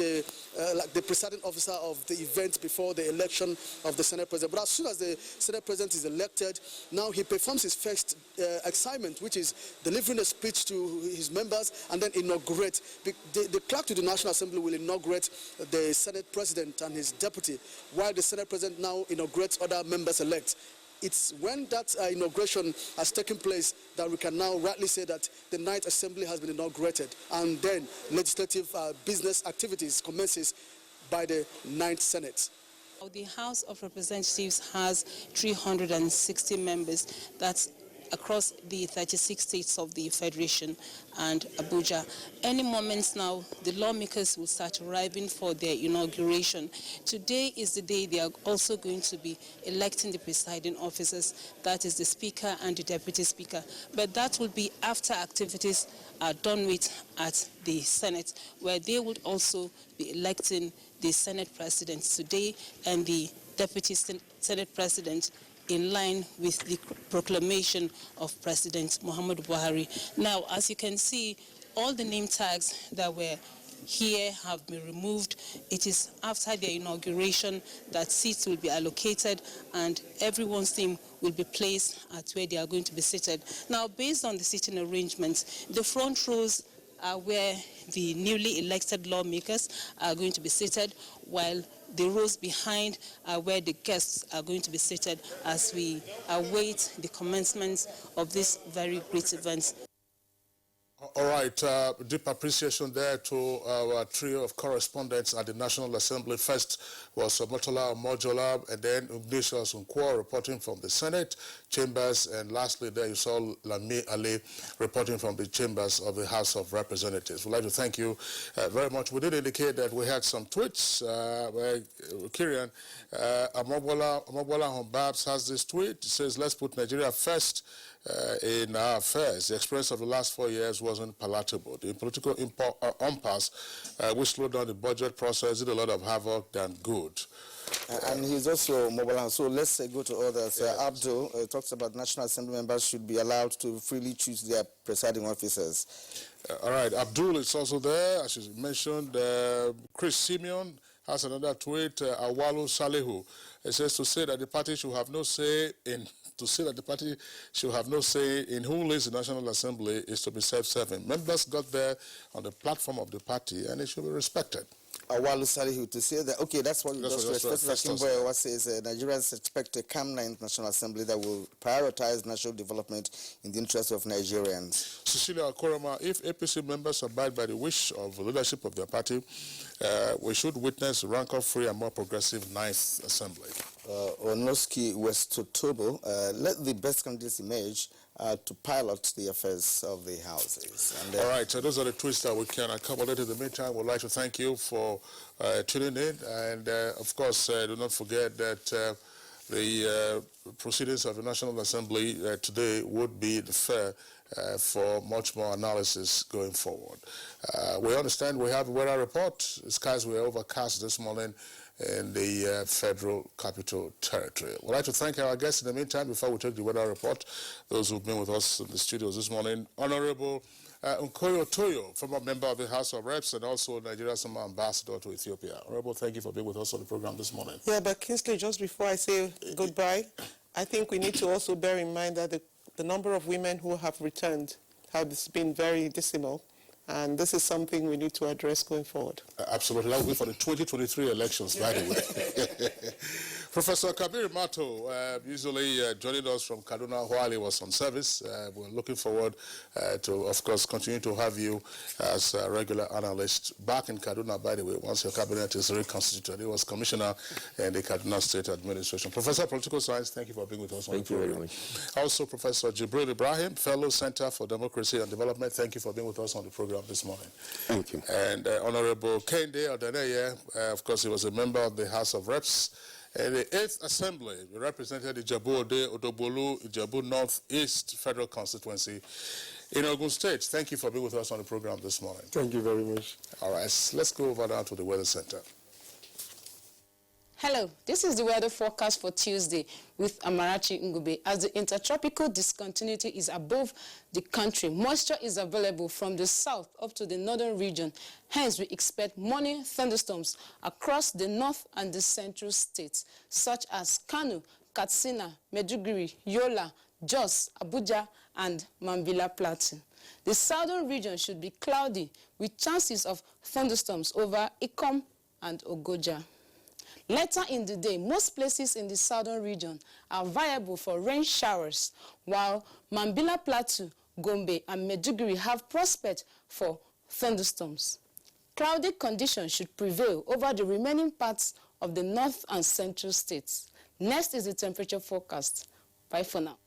like the presiding officer of the event before the election of the Senate President. But as soon as the Senate President is elected, now he performs his first assignment, which is delivering a speech to his members and then inaugurate. The clerk to the National Assembly will inaugurate the Senate President and his deputy, while the Senate President now inaugurates other members-elect. It's when that inauguration has taken place that we can now rightly say that the 9th Assembly has been inaugurated, and then legislative business activities commences by the 9th Senate. The House of Representatives has 360 members. That's across the 36 states of the Federation and Abuja. Any moments now, the lawmakers will start arriving for their inauguration. Today is the day they are also going to be electing the presiding officers, that is the Speaker and the Deputy Speaker. But that will be after activities are done with at the Senate, where they would also be electing the Senate President today and the Deputy Senate President, in line with the proclamation of President Muhammadu Buhari. Now, as you can see, all the name tags that were here have been removed. It is after their inauguration that seats will be allocated and everyone's name will be placed at where they are going to be seated. Now, based on the seating arrangements, the front rows are where the newly elected lawmakers are going to be seated, while the rows behind are where the guests are going to be seated as we await the commencement of this very great event. All right, deep appreciation there to our trio of correspondents at the National Assembly. First was Motola Mojola, and then Ignatius Nkwo reporting from the Senate chambers, and lastly there you saw Lami Ali reporting from the chambers of the House of Representatives. We'd like to thank you very much. We did indicate that we had some tweets. Kirian, Amogbola Hombabs has this tweet. It says, let's put Nigeria first in our affairs. The experience of the last 4 years wasn't palatable. The political impasse, which slowed down the budget process, did a lot of havoc than good. And he's also mobile. So let's go to others. Abdul talks about National Assembly members should be allowed to freely choose their presiding officers. All right, Abdul is also there, as you mentioned. Chris Simeon has another tweet. Awalu Salehu. It says to say that the party should have no say in who leads the National Assembly is to be self-serving. Members got there on the platform of the party, and it should be respected. Awalu Salihu to say that, okay, that's what you just respect. Kimboy says Nigerians expect a calm National Assembly that will prioritize national development in the interest of Nigerians. Cecilia Akoroma, if APC members abide by the wish of the leadership of their party, we should witness a rancor-free and more progressive 9th Assembly. Onoski West Totobo, let the best candidates emerge to pilot the affairs of the houses. And, all right, so those are the tweets that we can accommodate. In the meantime, we'd like to thank you for tuning in. And, of course, do not forget that the proceedings of the National Assembly today would be the fair for much more analysis going forward. We understand we have a weather report. Skies were overcast this morning in the Federal Capital Territory. We'd like to thank our guests in the meantime before we take the weather report, those who've been with us in the studios this morning. Honorable Nkoyo Toyo, former member of the House of Reps and also Nigeria's summer ambassador to Ethiopia. Honorable, thank you for being with us on the program this morning. Yeah, but Kingsley, just before I say goodbye, I think we need to also bear in mind that the number of women who have returned has been very dismal. And this is something we need to address going forward. Absolutely. That will be for the 2023 elections, by the way. Professor Kabir Mato, usually joining us from Kaduna while he was on service. We're looking forward to, of course, continue to have you as a regular analyst back in Kaduna, by the way, once your cabinet is reconstituted. He was commissioner in the Kaduna State Administration. Professor of Political Science, thank you for being with us on the program. Thank you very much. Also, Professor Jibril Ibrahim, Fellow Center for Democracy and Development, thank you for being with us on the program this morning. Thank you. And Honorable Kende Odeneye, of course, he was a member of the House of Reps. In the 8th Assembly, he represented the Ijebu Ode, Odobolu, Ijebu North East Federal Constituency in Ogun State. Thank you for being with us on the program this morning. Thank you very much. All right, let's go over now to the Weather Center. Hello, this is the weather forecast for Tuesday with Amarachi Ngube. As the intertropical discontinuity is above the country, moisture is available from the south up to the northern region. Hence, we expect morning thunderstorms across the north and the central states, such as Kano, Katsina, Maiduguri, Yola, Jos, Abuja, and Mambila Plateau. The southern region should be cloudy with chances of thunderstorms over Ikom and Ogoja. Later in the day, most places in the southern region are viable for rain showers, while Mambila Plateau, Gombe, and Maiduguri have prospect for thunderstorms. Cloudy conditions should prevail over the remaining parts of the north and central states. Next is the temperature forecast. Bye for now.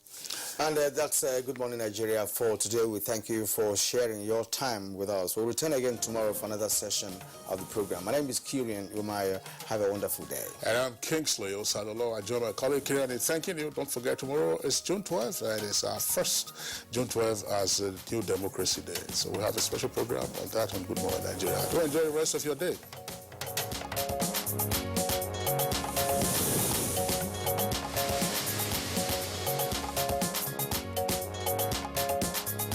And that's Good Morning Nigeria for today. We thank you for sharing your time with us. We'll return again tomorrow for another session of the program. My name is Kirian Umaya. Have a wonderful day. And I'm Kingsley Osadolo. I join my colleague Kirian in thanking you. Don't forget, tomorrow is June 12th, and it's our first June 12th as a New Democracy Day. So we'll have a special program on that on Good Morning Nigeria. Do enjoy the rest of your day.